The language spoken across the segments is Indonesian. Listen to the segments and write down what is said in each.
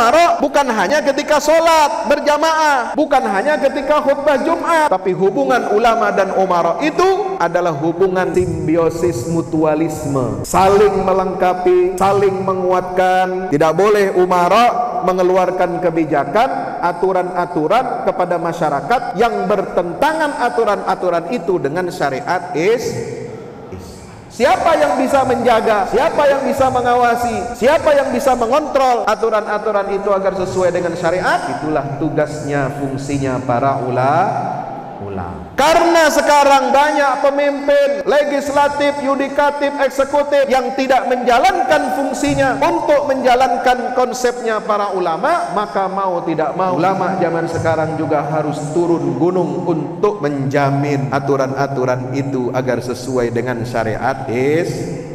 umara bukan hanya ketika sholat berjamaah, bukan hanya ketika khutbah Jumat, tapi hubungan ulama dan umara itu adalah hubungan simbiosis mutualisme, saling melengkapi, saling menguatkan. Tidak boleh umara mengeluarkan kebijakan, aturan-aturan kepada masyarakat yang bertentangan aturan-aturan itu dengan syariat Islam. Siapa yang bisa menjaga, siapa yang bisa mengawasi, siapa yang bisa mengontrol aturan-aturan itu agar sesuai dengan syariat? Itulah tugasnya, fungsinya para ulama. Karena sekarang banyak pemimpin legislatif, yudikatif, eksekutif yang tidak menjalankan fungsinya untuk menjalankan konsepnya para ulama, maka mau tidak mau ulama zaman sekarang juga harus turun gunung untuk menjamin aturan-aturan itu agar sesuai dengan syariat Islam.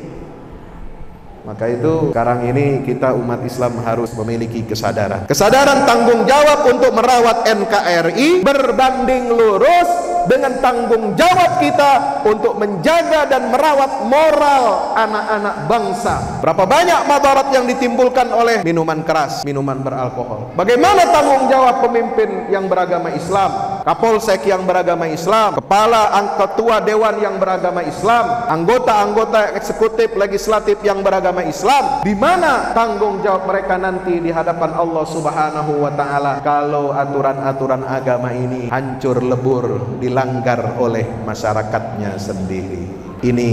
Maka itu sekarang ini kita umat Islam harus memiliki kesadaran tanggung jawab untuk merawat NKRI berbanding lurus dengan tanggung jawab kita untuk menjaga dan merawat moral anak-anak bangsa. Berapa banyak madarat yang ditimbulkan oleh minuman keras, minuman beralkohol. Bagaimana tanggung jawab pemimpin yang beragama Islam, Kapolsek yang beragama Islam, kepala ketua dewan yang beragama Islam, anggota-anggota eksekutif legislatif yang beragama Islam? Di mana tanggung jawab mereka nanti di hadapan Allah Subhanahu wa taala kalau aturan-aturan agama ini hancur lebur, dilanggar oleh masyarakatnya sendiri? Ini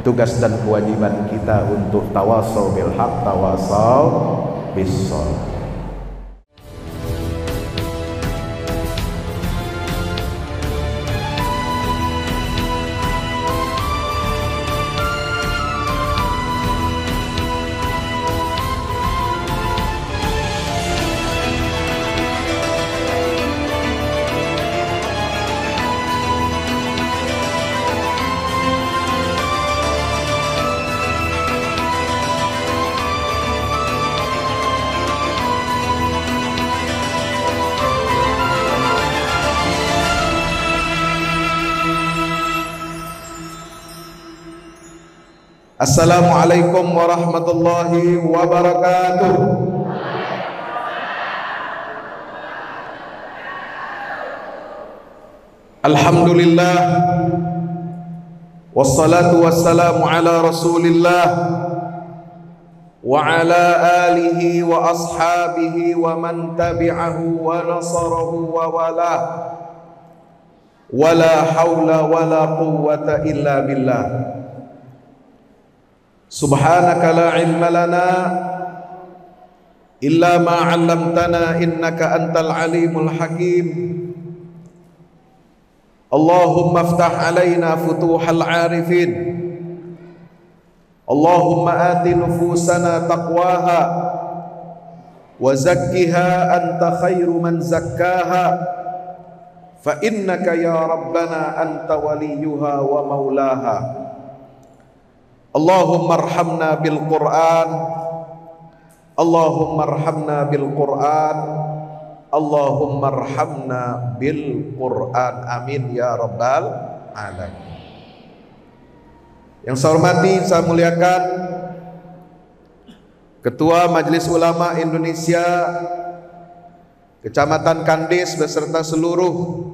tugas dan kewajiban kita untuk tawasau bil haq, tawasau bis shalih. Assalamualaikum warahmatullahi wabarakatuh. Alhamdulillah, wassalatu wassalamu ala rasulillah wa ala alihi wa ashabihi wa man tabi'ahu wa nasarahu wa walah. Wala hawla wala quwwata illa billah. Subhanaka la ilma lana illa ma 'allamtana innaka antal alimul hakim. Allahumma aftah alaina futuhal arifin. Allahumma ati nufusana taqwaha wa zakkiha anta khairu man zakkaha fa innaka ya rabbana anta waliyuha wa maulaha. Allahumma arhamna bil Qur'an, Allahumma arhamna bil Qur'an, Allahumma arhamna bil Qur'an. Amin ya rabbal alamin. Yang saya hormati, saya muliakan Ketua Majelis Ulama Indonesia Kecamatan Kandis beserta seluruh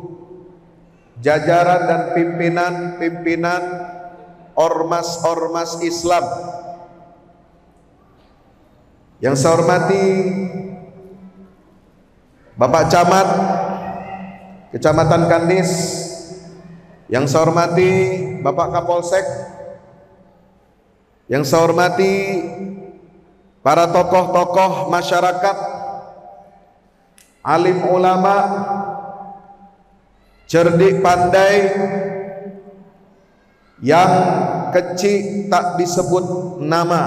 jajaran dan pimpinan ormas-ormas Islam. Yang saya hormati Bapak Camat Kecamatan Kandis, yang saya hormati Bapak Kapolsek, yang saya hormati para tokoh-tokoh masyarakat, alim ulama, cerdik pandai, yang kecil tak disebut nama,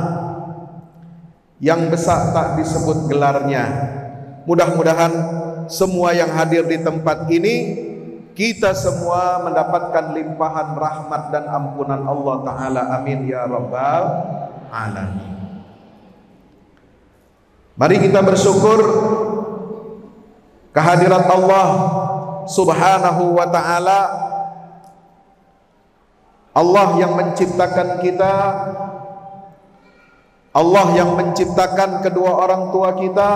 yang besar tak disebut gelarnya. Mudah-mudahan semua yang hadir di tempat ini, kita semua mendapatkan limpahan rahmat dan ampunan Allah Ta'ala. Amin ya rabbal alamin. Mari kita bersyukur kehadirat Allah Subhanahu wa Ta'ala, Allah yang menciptakan kita, Allah yang menciptakan kedua orang tua kita,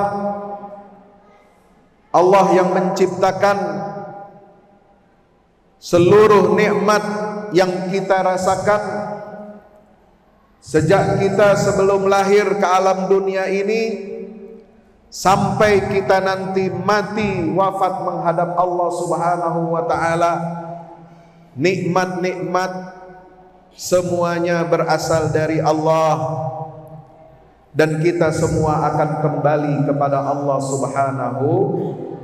Allah yang menciptakan seluruh nikmat yang kita rasakan sejak kita sebelum lahir ke alam dunia ini sampai kita nanti mati wafat menghadap Allah Subhanahu wa taala. Nikmat-nikmat semuanya berasal dari Allah, dan kita semua akan kembali kepada Allah Subhanahu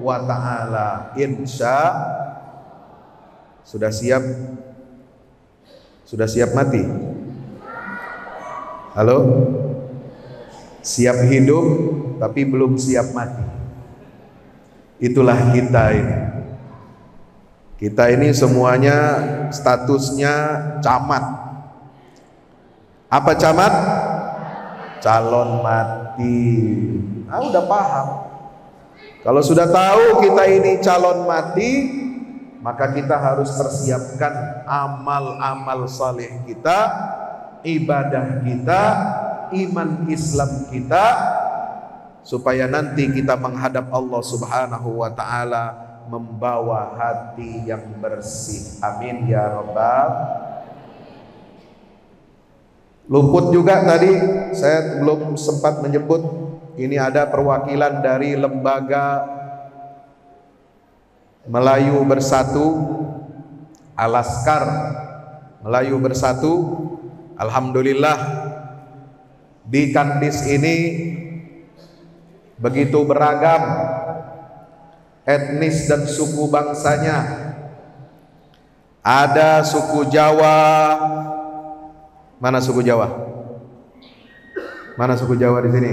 wa taala. Insya sudah siap? Sudah siap mati? Halo? Siap hidup tapi belum siap mati. Itulah kita ini. Kita ini semuanya statusnya camat. Apa camat? Calon mati. Ah, udah paham. Kalau sudah tahu kita ini calon mati, maka kita harus persiapkan amal-amal saleh kita, ibadah kita, iman Islam kita, supaya nanti kita menghadap Allah Subhanahu wa taala membawa hati yang bersih. Amin ya rabbal. Luput juga tadi saya belum sempat menyebut, ini ada perwakilan dari lembaga Melayu Bersatu, Alaskar Melayu Bersatu. Alhamdulillah di Kandis ini begitu beragam etnis dan suku bangsanya. Ada suku Jawa. Mana suku Jawa? Mana suku Jawa di sini?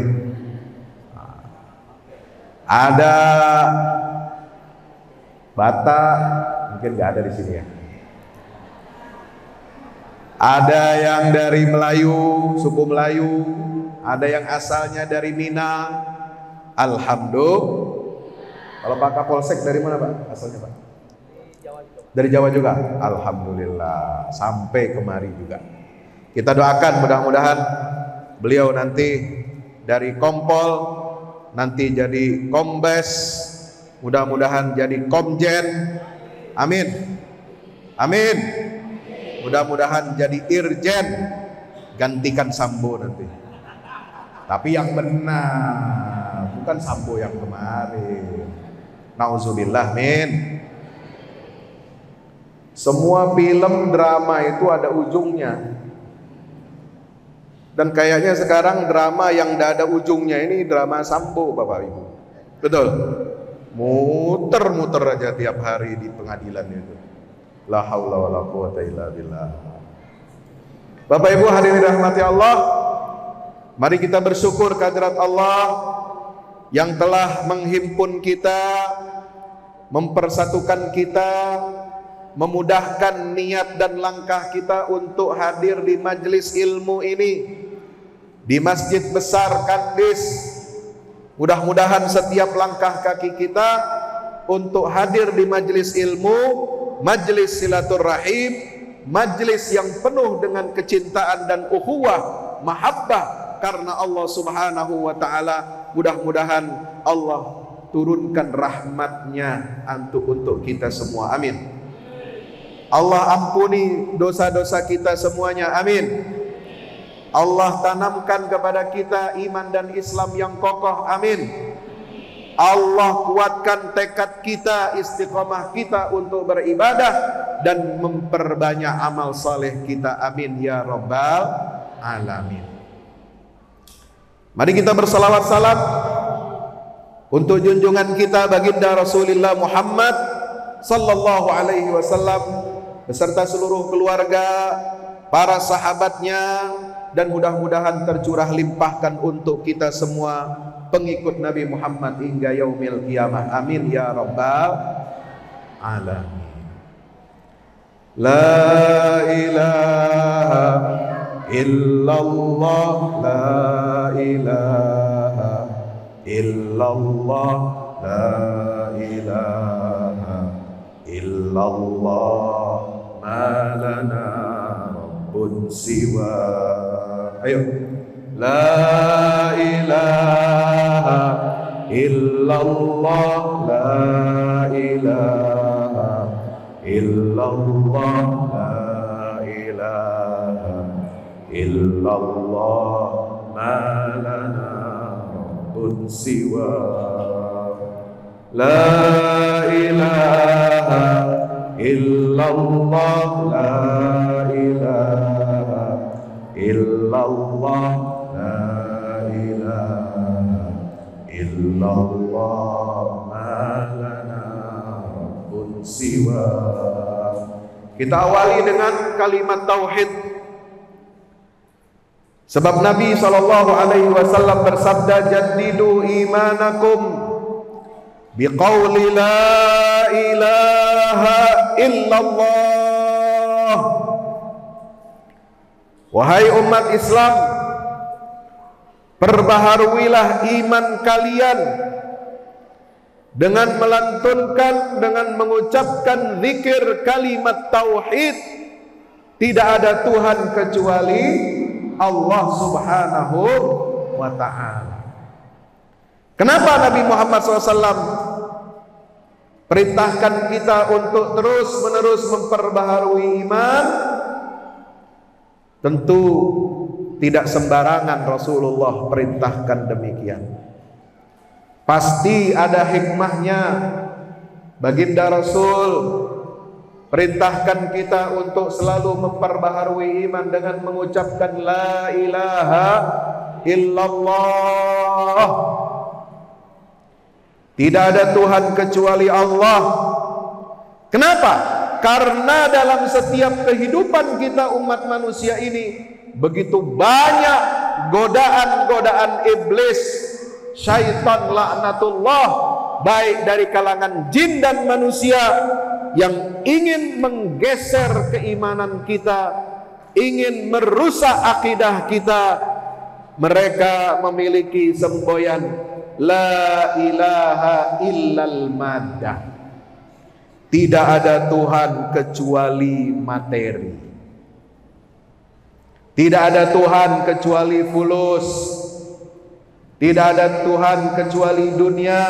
Ada Batak, mungkin nggak ada di sini ya. Ada yang dari Melayu, suku Melayu. Ada yang asalnya dari Minang. Alhamdulillah. Kalau Pak Kapolsek dari mana Pak? Asalnya Pak? Dari Jawa juga. Alhamdulillah, sampai kemari juga. Kita doakan mudah-mudahan beliau nanti dari Kompol, nanti jadi Kombes, mudah-mudahan jadi Komjen. Amin. Amin. Mudah-mudahan jadi Irjen, gantikan Sambo nanti. Tapi yang benar, bukan Sambo yang kemarin. Nauzubillah min. Semua film drama itu ada ujungnya. Dan kayaknya sekarang drama yang tidak ada ujungnya ini drama Sambo, Bapak Ibu. Betul? Muter-muter aja tiap hari di pengadilan itu. La haula wala quwata illa billah. Bapak Ibu hadirin rahmati Allah, mari kita bersyukur kehadirat Allah yang telah menghimpun kita, mempersatukan kita, memudahkan niat dan langkah kita untuk hadir di majelis ilmu ini di Masjid Besar Kandis. Mudah-mudahan setiap langkah kaki kita untuk hadir di majelis ilmu, majelis silaturahim, majelis yang penuh dengan kecintaan dan ukhuwah, mahabbah karena Allah Subhanahu wa taala. Mudah-mudahan Allah turunkan rahmatnya untuk kita semua. Amin. Allah ampuni dosa-dosa kita semuanya. Amin. Allah tanamkan kepada kita iman dan Islam yang kokoh. Amin. Allah kuatkan tekad kita, istiqomah kita untuk beribadah dan memperbanyak amal saleh kita. Amin ya rabbal alamin. Mari kita bersalawat salam untuk junjungan kita baginda Rasulullah Muhammad sallallahu alaihi wasallam beserta seluruh keluarga, para sahabatnya, dan mudah-mudahan tercurah limpahkan untuk kita semua pengikut Nabi Muhammad hingga yaumil qiyamah. Amin ya rabbal alamin. La ilaha illallah, la ilaha illallah, la ilaha illallah, ma lana rabbun siwa. Ayo. La ilaha illallah, la ilaha illallah, la ilaha illallah, ma lana rabbun siwa, la ilaha illallah, la ilaha illallah, la ilaha illallah, ma lana rabbun siwa. Kita awali dengan kalimat tauhid. Sebab Nabi SAW bersabda, jaddidu imanakum biqauli la ilaha illallah. Wahai umat Islam, perbaharuilah iman kalian dengan melantunkan, dengan mengucapkan zikir kalimat tauhid. Tidak ada Tuhan kecuali Allah Subhanahu wa ta'ala. Kenapa Nabi Muhammad SAW perintahkan kita untuk terus-menerus memperbaharui iman? Tentu tidak sembarangan Rasulullah perintahkan demikian. Pasti ada hikmahnya. Baginda Rasul perintahkan kita untuk selalu memperbaharui iman dengan mengucapkan la ilaha illallah. Tidak ada Tuhan kecuali Allah. Kenapa? Karena dalam setiap kehidupan kita umat manusia ini begitu banyak godaan-godaan iblis, syaitan laknatullah, baik dari kalangan jin dan manusia, yang ingin menggeser keimanan kita, ingin merusak akidah kita. Mereka memiliki semboyan la ilaha illal maddah. Tidak ada Tuhan kecuali materi. Tidak ada Tuhan kecuali fulus. Tidak ada Tuhan kecuali dunia.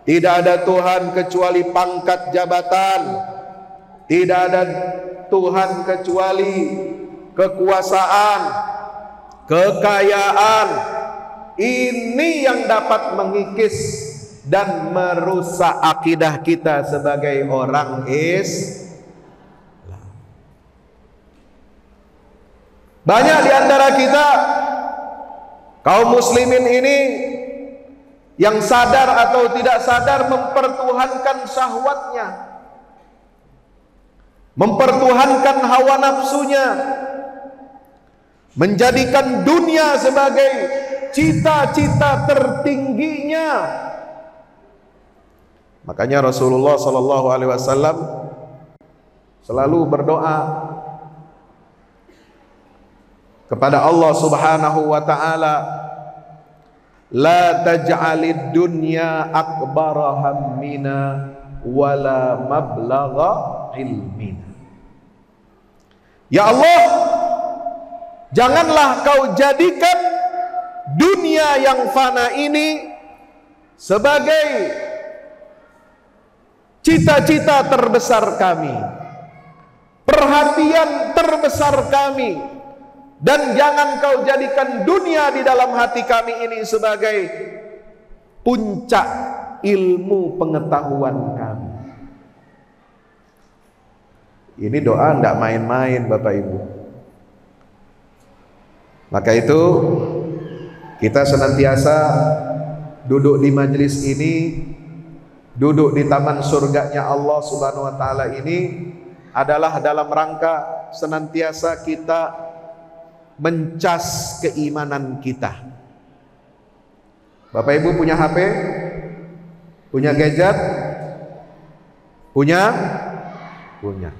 Tidak ada Tuhan kecuali pangkat jabatan. Tidak ada Tuhan kecuali kekuasaan, kekayaan. Ini yang dapat mengikis dan merusak akidah kita sebagai orang Islam. Banyak di antara kita kaum muslimin ini yang sadar atau tidak sadar mempertuhankan syahwatnya, mempertuhankan hawa nafsunya, menjadikan dunia sebagai cita-cita tertingginya. Makanya Rasulullah SAW selalu berdoa kepada Allah Subhanahu wa ta'ala, la taj'alid dunya akbara hammina wala mablagha ilmina. Ya Allah, janganlah kau jadikan dunia yang fana ini sebagai cita-cita terbesar kami, perhatian terbesar kami, dan jangan kau jadikan dunia di dalam hati kami ini sebagai puncak ilmu pengetahuan kami. Ini doa tidak main-main Bapak Ibu. Maka itu kita senantiasa duduk di majelis ini, duduk di taman surganya Allah Subhanahu wa ta'ala ini adalah dalam rangka senantiasa kita mencas keimanan kita. Bapak Ibu punya HP? Punya gadget? Punya? Punya.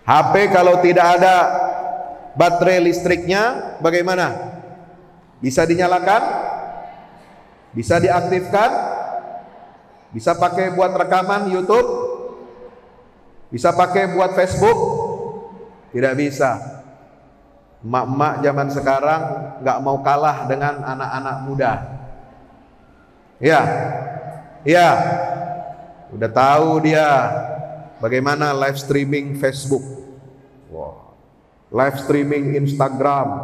HP kalau tidak ada baterai listriknya bagaimana? Bisa dinyalakan? Bisa diaktifkan? Bisa pakai buat rekaman YouTube? Bisa pakai buat Facebook? Tidak bisa. Emak-emak zaman sekarang nggak mau kalah dengan anak-anak muda. Ya, ya, udah tahu dia bagaimana live streaming Facebook, live streaming Instagram,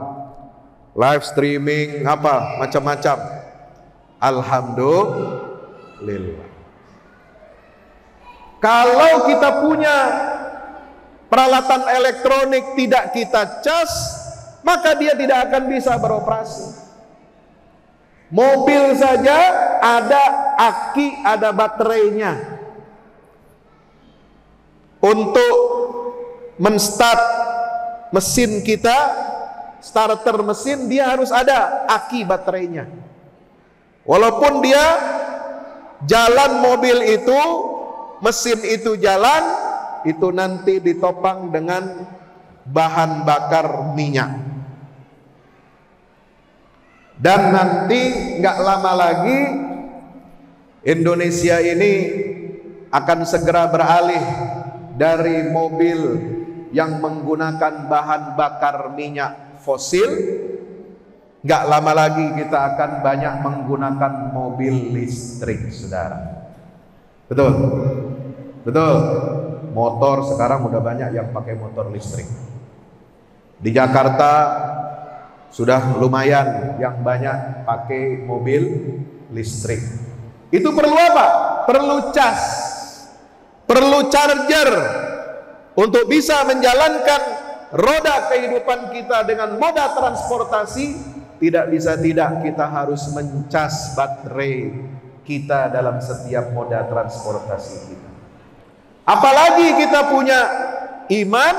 live streaming apa macam-macam. Alhamdulillah. Kalau kita punya peralatan elektronik tidak kita cas, maka dia tidak akan bisa beroperasi. Mobil saja ada aki, ada baterainya. Untuk menstart mesin kita, starter mesin, dia harus ada aki baterainya. Walaupun dia jalan mobil itu, mesin itu jalan, itu nanti ditopang dengan bahan bakar minyak. Dan nanti nggak lama lagi Indonesia ini akan segera beralih dari mobil yang menggunakan bahan bakar minyak fosil. Nggak lama lagi kita akan banyak menggunakan mobil listrik, saudara. Betul, betul. Motor sekarang udah banyak yang pakai motor listrik. Di Jakarta sudah lumayan yang banyak pakai mobil listrik. Itu perlu apa? Perlu cas, perlu charger untuk bisa menjalankan roda kehidupan kita dengan moda transportasi. Tidak bisa tidak, kita harus mencas baterai kita dalam setiap moda transportasi kita. Apalagi kita punya iman,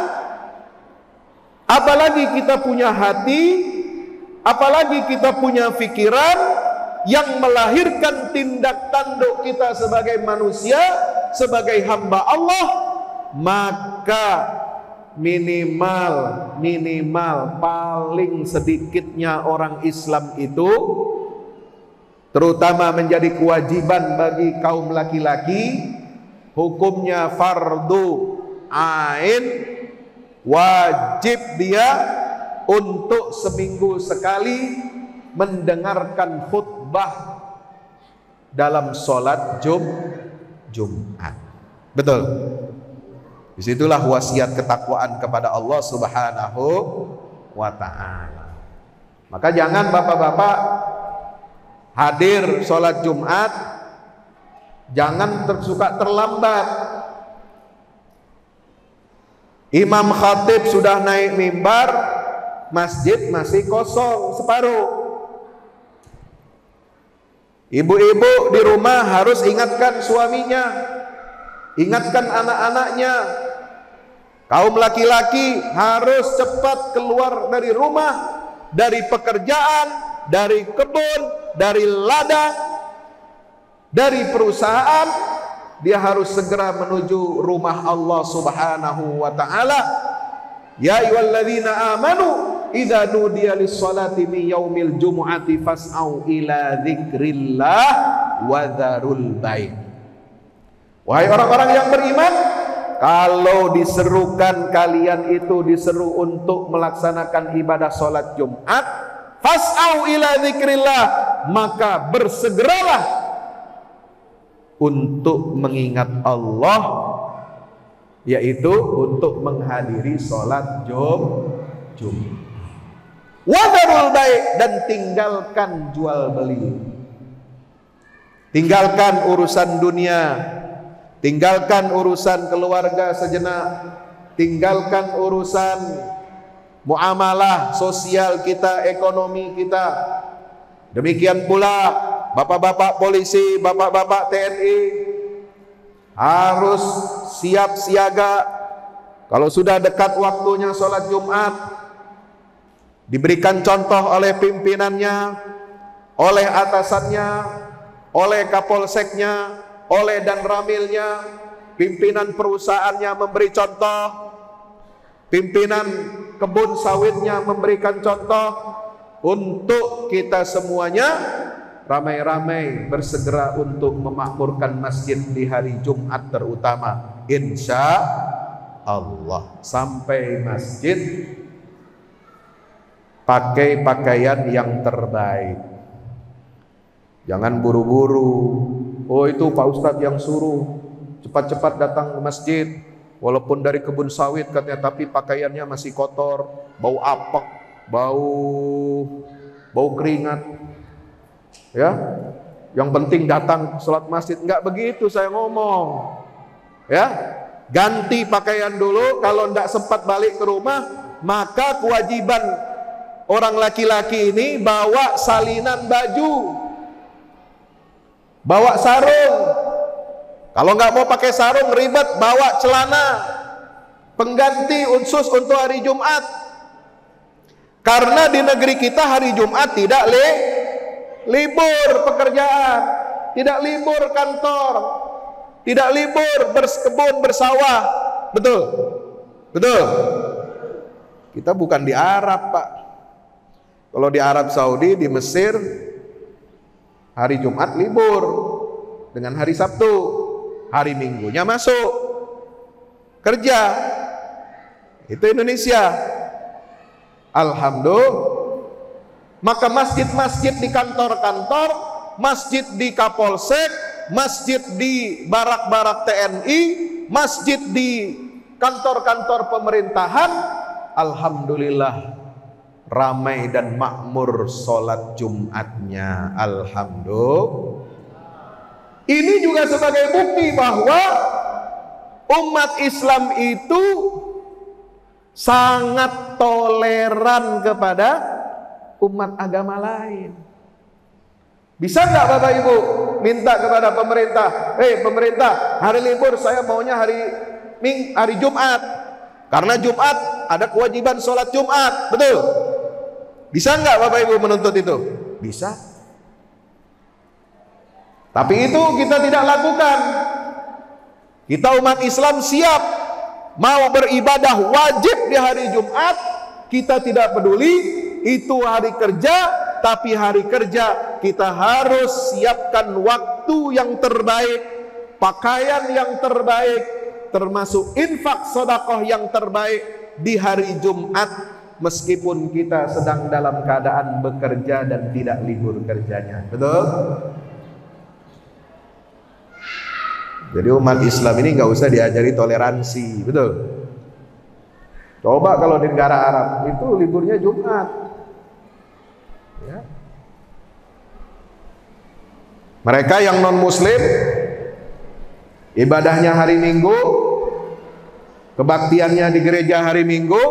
apalagi kita punya hati, apalagi kita punya pikiran yang melahirkan tindak tanduk kita sebagai manusia, sebagai hamba Allah, maka minimal paling sedikitnya orang Islam itu, terutama menjadi kewajiban bagi kaum laki-laki, hukumnya fardu ain, wajib dia untuk seminggu sekali mendengarkan khutbah dalam sholat Jumat. Betul. Disitulah wasiat ketakwaan kepada Allah Subhanahu wa ta'ala. Maka jangan bapak-bapak hadir sholat Jumat, jangan suka terlambat. Imam khatib sudah naik mimbar, masjid masih kosong separuh. Ibu-ibu di rumah harus ingatkan suaminya, ingatkan anak-anaknya. Kaum laki-laki harus cepat keluar dari rumah, dari pekerjaan, dari kebun, dari ladang, dari perusahaan. Dia harus segera menuju rumah Allah Subhanahu wa ta'ala. Ya ayyuhalladzina amanu idza nudiya lis-salati min yaumil jumu'ati fas'au ila dzikrillah wa dzarul bai'. Wahai orang-orang yang beriman, kalau diserukan kalian itu diseru untuk melaksanakan ibadah sholat Jumat, fas'au ila dzikrillah, maka bersegeralah untuk mengingat Allah, yaitu untuk menghadiri sholat Jumat. Wadarul bai', dan tinggalkan jual beli, tinggalkan urusan dunia, tinggalkan urusan keluarga sejenak, tinggalkan urusan muamalah sosial kita, ekonomi kita. Demikian pula bapak-bapak polisi, bapak-bapak TNI harus siap siaga. Kalau sudah dekat waktunya sholat Jumat, diberikan contoh oleh pimpinannya, oleh atasannya, oleh kapolseknya, oleh dan ramilnya, pimpinan perusahaannya memberi contoh, pimpinan kebun sawitnya memberikan contoh, untuk kita semuanya ramai-ramai bersegera untuk memakmurkan masjid di hari Jumat terutama, insya Allah. Sampai masjid pakai pakaian yang terbaik, Jangan buru-buru. Oh, itu Pak Ustadz yang suruh cepat-cepat datang ke masjid, walaupun dari kebun sawit katanya, tapi pakaiannya masih kotor, bau apek, bau keringat. Ya, yang penting datang sholat masjid. Enggak begitu saya ngomong. Ya, ganti pakaian dulu. Kalau enggak sempat balik ke rumah, maka kewajiban orang laki-laki ini bawa salinan baju, bawa sarung. Kalau nggak mau pakai sarung ribet, bawa celana pengganti khusus untuk hari Jumat. Karena di negeri kita hari Jumat tidak libur pekerjaan, tidak libur kantor, tidak libur berkebun bersawah. Betul? Betul? Kita bukan di Arab, Pak. Kalau di Arab Saudi, di Mesir, hari Jumat libur dengan hari Sabtu. Hari Minggunya masuk kerja. Itu Indonesia. Alhamdulillah. Maka masjid-masjid di kantor-kantor, masjid di Kapolsek, masjid di barak-barak TNI, masjid di kantor-kantor pemerintahan, alhamdulillah ramai dan makmur sholat Jumatnya. Alhamdulillah. Ini juga sebagai bukti bahwa umat Islam itu sangat toleran kepada umat agama lain. Bisa nggak Bapak Ibu minta kepada pemerintah, pemerintah, hari libur saya maunya hari Jumat, karena Jumat ada kewajiban sholat Jumat, betul? Bisa nggak Bapak Ibu menuntut itu? Bisa. Tapi itu kita tidak lakukan. Kita umat Islam siap mau beribadah wajib di hari Jumat. Kita tidak peduli itu hari kerja, tapi hari kerja kita harus siapkan waktu yang terbaik, pakaian yang terbaik, termasuk infak sedekah yang terbaik di hari Jumat, meskipun kita sedang dalam keadaan bekerja dan tidak libur kerjanya. Betul? Jadi umat Islam ini nggak usah diajari toleransi, betul? Coba kalau di negara Arab itu liburnya Jumat, ya. Mereka yang non Muslim ibadahnya hari Minggu, kebaktiannya di gereja hari Minggu,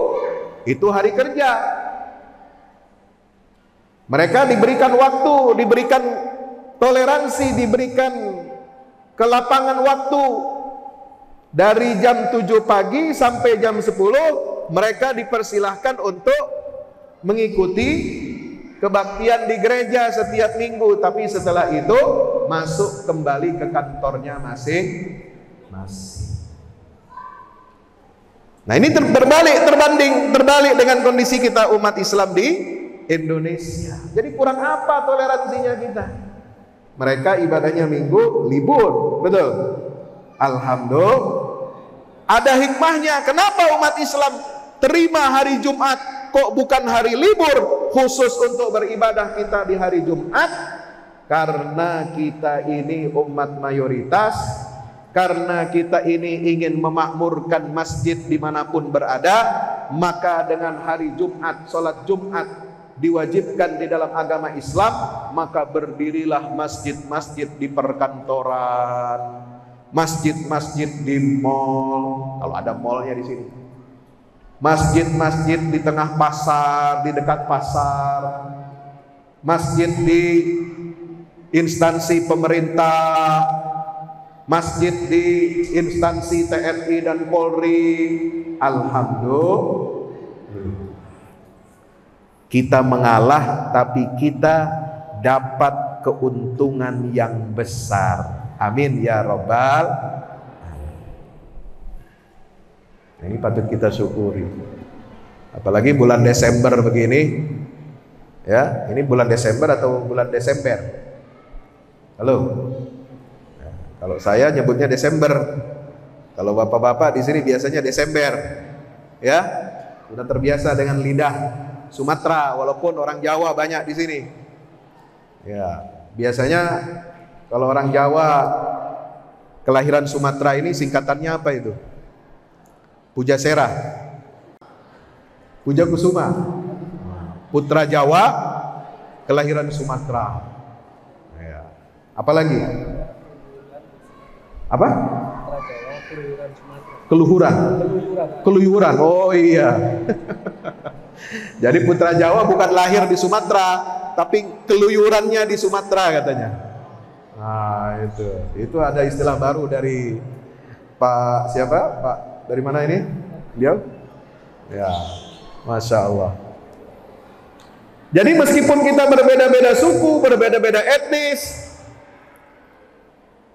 itu hari kerja. Mereka diberikan waktu, diberikan toleransi, diberikan kelapangan waktu. Dari jam 7 pagi sampai jam 10 mereka dipersilahkan untuk mengikuti kebaktian di gereja setiap minggu, tapi setelah itu masuk kembali ke kantornya masing-masing. Nah, ini terbalik dengan kondisi kita umat Islam di Indonesia. Jadi kurang apa toleransinya kita? Mereka ibadahnya minggu libur, betul? Alhamdulillah. Ada hikmahnya. Kenapa umat Islam terima hari Jumat kok bukan hari libur khusus untuk beribadah kita di hari Jumat? Karena kita ini umat mayoritas, karena kita ini ingin memakmurkan masjid dimanapun berada, maka dengan hari Jumat, sholat Jumat diwajibkan di dalam agama Islam, maka berdirilah masjid-masjid di perkantoran, masjid-masjid di mall, kalau ada mallnya di sini, masjid-masjid di tengah pasar, di dekat pasar, masjid di instansi pemerintah, masjid di instansi TNI dan Polri. Alhamdulillah. Kita mengalah, tapi kita dapat keuntungan yang besar. Amin ya Rabbal. Nah, ini patut kita syukuri. Apalagi bulan Desember begini. Ya, ini bulan Desember atau bulan Desember? Halo. Nah, kalau saya nyebutnya Desember. Kalau bapak-bapak di sini biasanya Desember. Ya, sudah terbiasa dengan lidah Sumatera, walaupun orang Jawa banyak di sini. Ya, Biasanya kalau orang Jawa kelahiran Sumatera ini singkatannya apa itu? Pujasera, Puja Kusuma. Putra Jawa kelahiran Sumatera. Ya. Apalagi? Apa? Keluhuran. Keluyuran. Oh iya. Jadi putra Jawa bukan lahir di Sumatera, tapi keluyurannya di Sumatera katanya. Nah itu ada istilah baru dari Pak siapa? Pak dari mana ini? Beliau? Ya, Masya Allah. Jadi meskipun kita berbeda-beda suku, berbeda-beda etnis,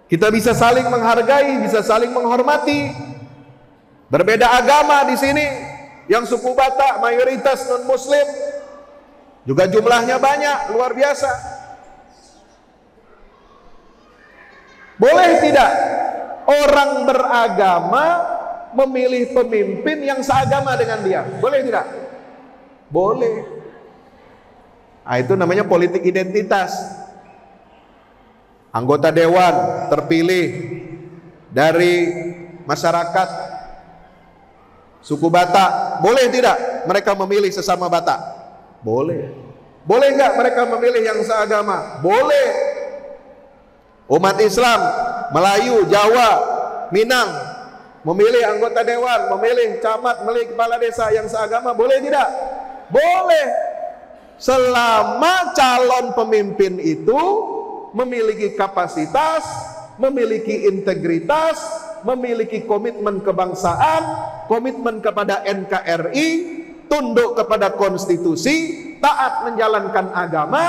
kita bisa saling menghargai, bisa saling menghormati. Berbeda agama di sini, yang suku Batak mayoritas non-Muslim, juga jumlahnya banyak, luar biasa. Boleh tidak orang beragama memilih pemimpin yang seagama dengan dia? Boleh tidak? Boleh. Nah, itu namanya politik identitas. Anggota dewan terpilih dari masyarakat suku Batak, boleh tidak mereka memilih sesama Batak? Boleh. Boleh nggak mereka memilih yang seagama? Boleh. Umat Islam, Melayu, Jawa, Minang memilih anggota dewan, memilih camat, memilih kepala desa yang seagama, boleh tidak? Boleh. Selama calon pemimpin itu memiliki kapasitas, memiliki integritas, memiliki komitmen kebangsaan, komitmen kepada NKRI, tunduk kepada konstitusi, taat menjalankan agama,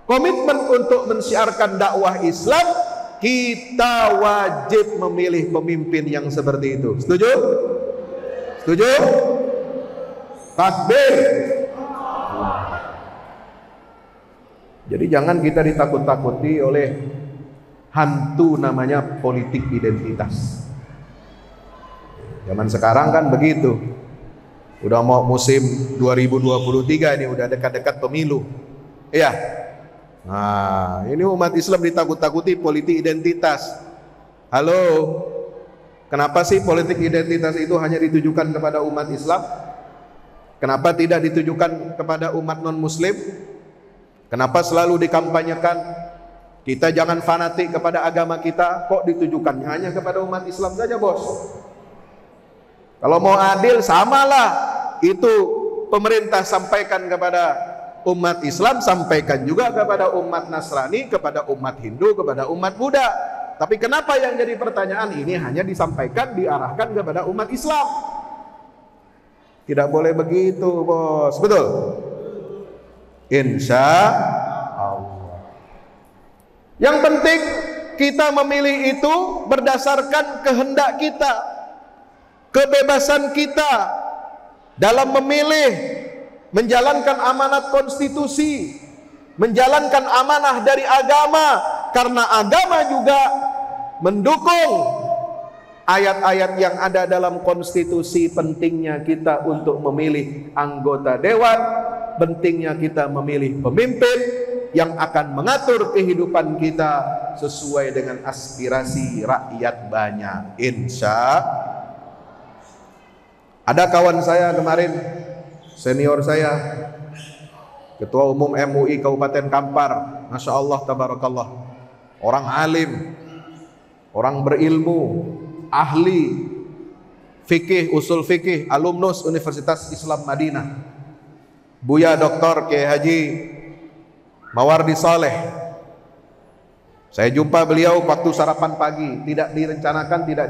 komitmen untuk mensiarkan dakwah Islam, kita wajib memilih pemimpin yang seperti itu. Setuju? Setuju? Takbir. Jadi jangan kita ditakut-takuti oleh hantu namanya politik identitas. Zaman sekarang kan begitu. Udah mau musim 2023 ini, udah dekat-dekat pemilu. Iya. Nah, ini umat Islam ditakut-takuti politik identitas. Halo. Kenapa sih politik identitas itu hanya ditujukan kepada umat Islam? Kenapa tidak ditujukan kepada umat non-Muslim? Kenapa selalu dikampanyekan kita jangan fanatik kepada agama kita, kok ditujukannya hanya kepada umat Islam saja, bos? Kalau mau adil, samalah. Itu pemerintah sampaikan kepada umat Islam, sampaikan juga kepada umat Nasrani, kepada umat Hindu, kepada umat Buddha. Tapi kenapa yang jadi pertanyaan ini hanya disampaikan, diarahkan kepada umat Islam? Tidak boleh begitu, bos. Betul? Insya Allah. Yang penting kita memilih itu berdasarkan kehendak kita, kebebasan kita dalam memilih, menjalankan amanat konstitusi, menjalankan amanah dari agama, karena agama juga mendukung ayat-ayat yang ada dalam konstitusi. Pentingnya kita untuk memilih anggota dewan, pentingnya kita memilih pemimpin yang akan mengatur kehidupan kita sesuai dengan aspirasi rakyat banyak. Insya. Ada kawan saya kemarin, senior saya, Ketua Umum MUI Kabupaten Kampar, Masya Allah, Tabarakallah, orang alim, orang berilmu, ahli fikih, usul fikih, alumnus Universitas Islam Madinah, Buya Dr. Kiai Haji Mawardi Saleh. Saya jumpa beliau waktu sarapan pagi, tidak direncanakan, tidak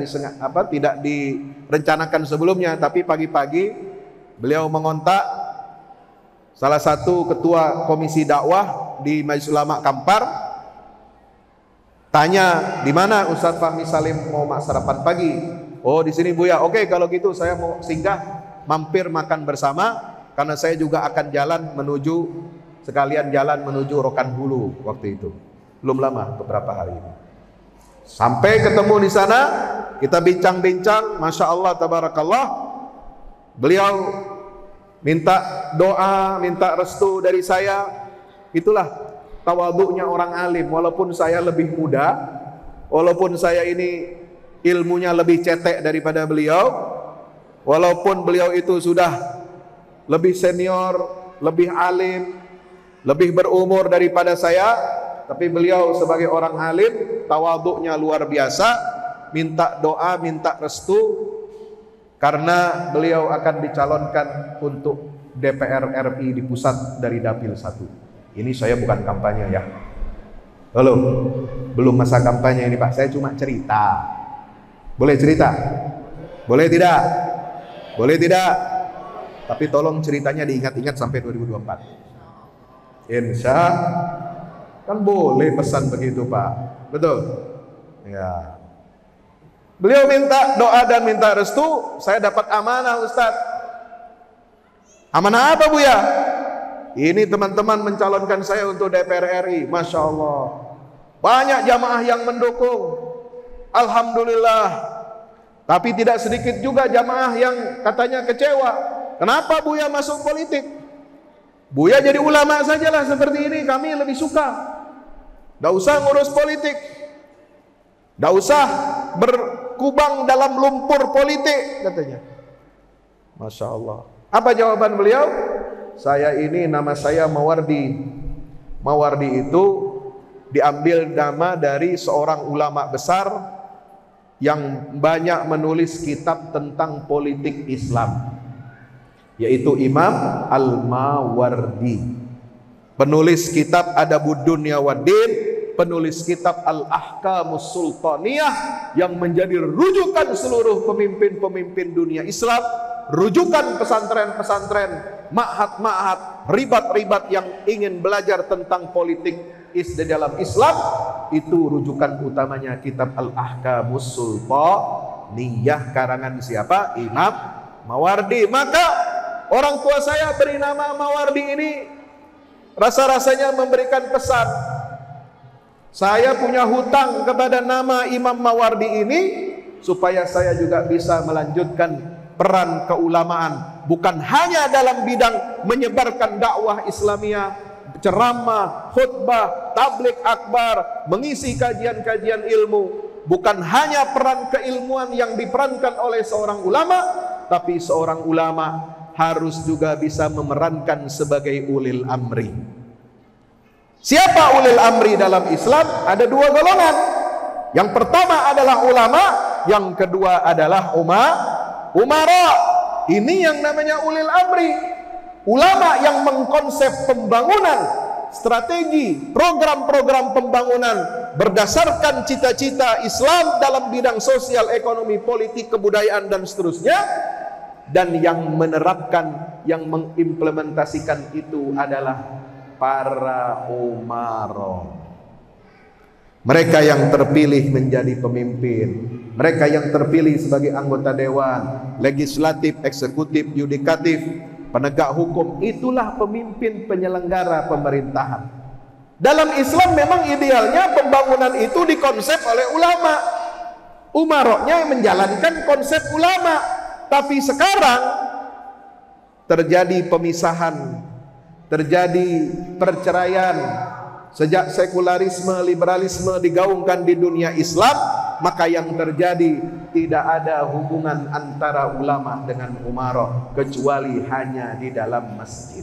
direncanakan sebelumnya, tapi pagi-pagi beliau mengontak salah satu ketua komisi dakwah di Majelis Ulama Kampar, tanya, di mana Ustadz Fahmi Salim mau sarapan pagi? Oh, di sini Buya. Oke, kalau gitu saya mau singgah, mampir makan bersama, karena saya juga akan sekalian jalan menuju Rokan Hulu waktu itu. Belum lama, beberapa hari ini. Sampai ketemu di sana, kita bincang-bincang, Masya Allah, Tabarakallah. Beliau minta doa, minta restu dari saya. Itulah tawadhu'nya orang alim. Walaupun saya lebih muda, walaupun saya ini ilmunya lebih cetek daripada beliau, walaupun beliau itu sudah lebih senior, lebih alim, lebih berumur daripada saya, tapi beliau sebagai orang alim, tawadhu'nya luar biasa, minta doa, minta restu, karena beliau akan dicalonkan untuk DPR RI di pusat dari Dapil 1. Ini saya bukan kampanye ya. Halo, belum masa kampanye ini Pak, saya cuma cerita. Boleh cerita? Boleh tidak? Boleh tidak? Tapi tolong ceritanya diingat-ingat sampai 2024. Insya kan boleh pesan begitu Pak. Betul? Ya. Beliau minta doa dan minta restu, saya dapat amanah Ustadz. Amanah apa Bu ya? Ini teman-teman mencalonkan saya untuk DPR RI. Masya Allah, banyak jamaah yang mendukung, alhamdulillah. Tapi tidak sedikit juga jamaah yang katanya kecewa. Kenapa Buya masuk politik? Buya jadi ulama sajalah seperti ini, kami lebih suka. Tidak usah ngurus politik, tidak usah berkubang dalam lumpur politik katanya. Masya Allah. Apa jawaban beliau? Saya ini nama saya Mawardi. Mawardi itu diambil nama dari seorang ulama besar yang banyak menulis kitab tentang politik Islam, yaitu Imam Al-Mawardi, penulis kitab Adabud Dunya Waddin, penulis kitab Al-Ahkamus Sultaniyah yang menjadi rujukan seluruh pemimpin-pemimpin dunia Islam, rujukan pesantren-pesantren, ma'had-ma'had, ribat-ribat yang ingin belajar tentang politik di dalam Islam. Itu rujukan utamanya kitab Al-Ahkamus Sultaniyah karangan siapa? Imam Mawardi. Maka orang tua saya beri nama Mawardi ini rasa-rasanya memberikan pesan. Saya punya hutang kepada nama Imam Mawardi ini supaya saya juga bisa melanjutkan peran keulamaan, bukan hanya dalam bidang menyebarkan dakwah Islamiyah, ceramah, khutbah, tabligh akbar, mengisi kajian-kajian ilmu, bukan hanya peran keilmuan yang diperankan oleh seorang ulama, tapi seorang ulama harus juga bisa memerankan sebagai ulil amri. Siapa ulil amri dalam Islam? Ada dua golongan. Yang pertama adalah ulama, yang kedua adalah umara. Ini yang namanya ulil amri. Ulama yang mengkonsep pembangunan, strategi, program-program pembangunan berdasarkan cita-cita Islam dalam bidang sosial, ekonomi, politik, kebudayaan dan seterusnya. Dan yang menerapkan, yang mengimplementasikan itu adalah para umara. Mereka yang terpilih menjadi pemimpin, mereka yang terpilih sebagai anggota dewan, legislatif, eksekutif, yudikatif, penegak hukum, itulah pemimpin penyelenggara pemerintahan. Dalam Islam memang idealnya pembangunan itu dikonsep oleh ulama, umaroknya menjalankan konsep ulama. Tapi sekarang terjadi pemisahan, terjadi perceraian. Sejak sekularisme, liberalisme digaungkan di dunia Islam, maka yang terjadi tidak ada hubungan antara ulama dengan umarok, kecuali hanya di dalam masjid.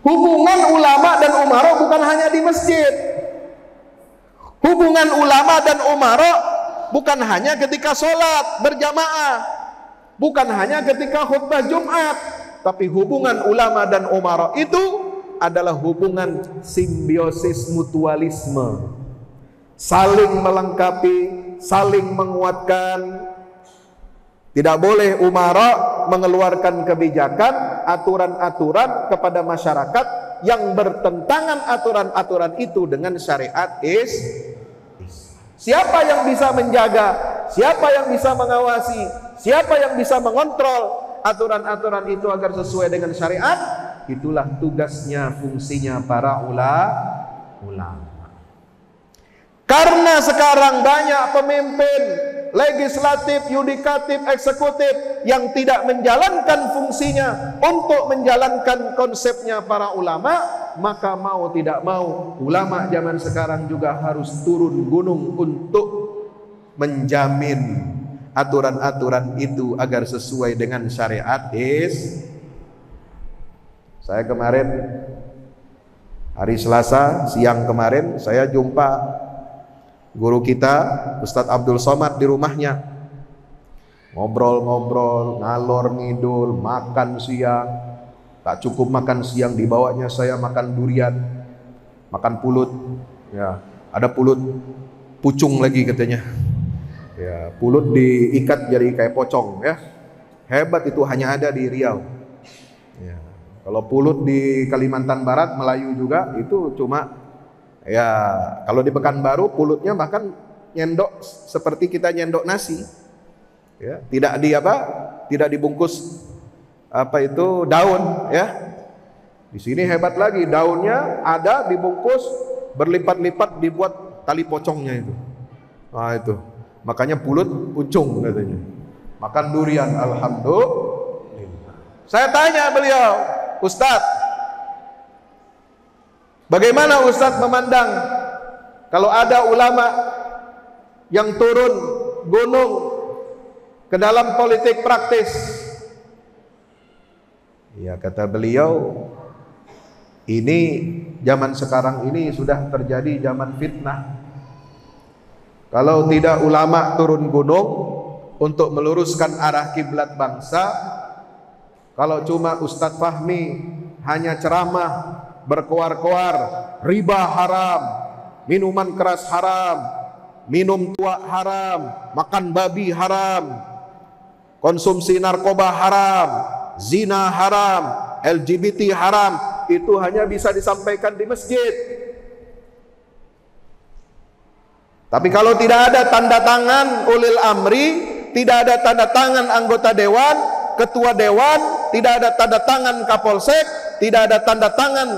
Hubungan ulama dan umarok bukan hanya di masjid. Hubungan ulama dan umarok bukan hanya ketika sholat berjamaah, bukan hanya ketika khutbah Jumat, tapi hubungan ulama dan umarok itu adalah hubungan simbiosis mutualisme, saling melengkapi, saling menguatkan. Tidak boleh umara mengeluarkan kebijakan, aturan-aturan kepada masyarakat yang bertentangan aturan-aturan itu dengan syariat Siapa yang bisa menjaga, siapa yang bisa mengawasi, siapa yang bisa mengontrol aturan-aturan itu agar sesuai dengan syariat? Itulah tugasnya, fungsinya para ulama. Karena sekarang banyak pemimpin legislatif, yudikatif, eksekutif yang tidak menjalankan fungsinya untuk menjalankan konsepnya para ulama, maka mau tidak mau ulama zaman sekarang juga harus turun gunung untuk menjamin aturan-aturan itu agar sesuai dengan syariat. Saya kemarin hari Selasa siang kemarin saya jumpa guru kita Ustadz Abdul Somad di rumahnya, ngobrol-ngobrol ngalor ngidul, makan siang. Tak cukup makan siang, dibawanya saya makan durian, makan pulut, ya ada pulut pucung lagi katanya, ya pulut diikat jadi kayak pocong, ya hebat itu, hanya ada di Riau. Ya, kalau pulut di Kalimantan Barat, Melayu juga itu cuma, ya kalau di Pekanbaru pulutnya bahkan nyendok seperti kita nyendok nasi, ya tidak dibungkus daun, ya. Di sini hebat lagi, daunnya ada dibungkus berlipat-lipat, dibuat tali pocongnya itu. Nah itu, makanya pulut pucung katanya. Makan durian, alhamdulillah. Saya tanya beliau, Ustadz, bagaimana Ustadz memandang kalau ada ulama yang turun gunung ke dalam politik praktis? Ya kata beliau, ini zaman sekarang ini sudah terjadi zaman fitnah. Kalau tidak ulama turun gunung untuk meluruskan arah kiblat bangsa, kalau cuma Ustadz Fahmi hanya ceramah berkoar-koar, riba haram, minuman keras haram, minum tua haram, makan babi haram, konsumsi narkoba haram, zina haram, LGBT haram, itu hanya bisa disampaikan di masjid. Tapi kalau tidak ada tanda tangan ulil amri, tidak ada tanda tangan anggota dewan, ketua dewan, tidak ada tanda tangan kapolsek, tidak ada tanda tangan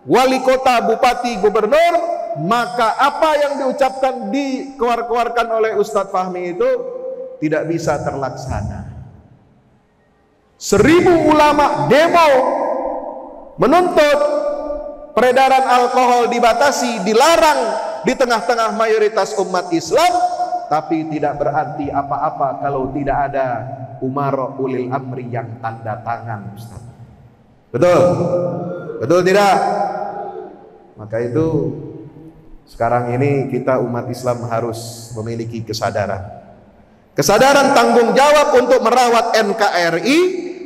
wali kota, bupati, gubernur, maka apa yang diucapkan, dikeluarkan oleh Ustadz Fahmi itu tidak bisa terlaksana. 1000 ulama demo menuntut peredaran alkohol dibatasi, dilarang di tengah-tengah mayoritas umat Islam, tapi tidak berarti apa-apa kalau tidak ada umara ulil amri yang tanda tangan, Ustaz. Betul? Betul tidak? Maka itu sekarang ini kita umat Islam harus memiliki kesadaran tanggung jawab untuk merawat NKRI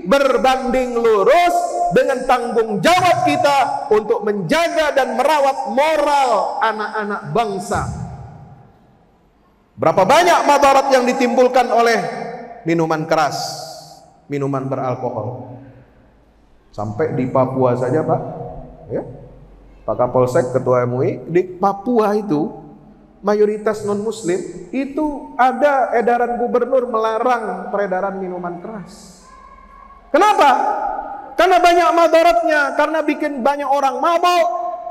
berbanding lurus dengan tanggung jawab kita untuk menjaga dan merawat moral anak-anak bangsa. Berapa banyak madarat yang ditimbulkan oleh minuman keras, minuman beralkohol. Sampai di Papua saja, Pak, ya, Pak Kapolsek, Ketua MUI, di Papua itu mayoritas non-muslim, itu ada edaran gubernur melarang peredaran minuman keras. Kenapa? Karena banyak madaratnya, karena bikin banyak orang mabuk,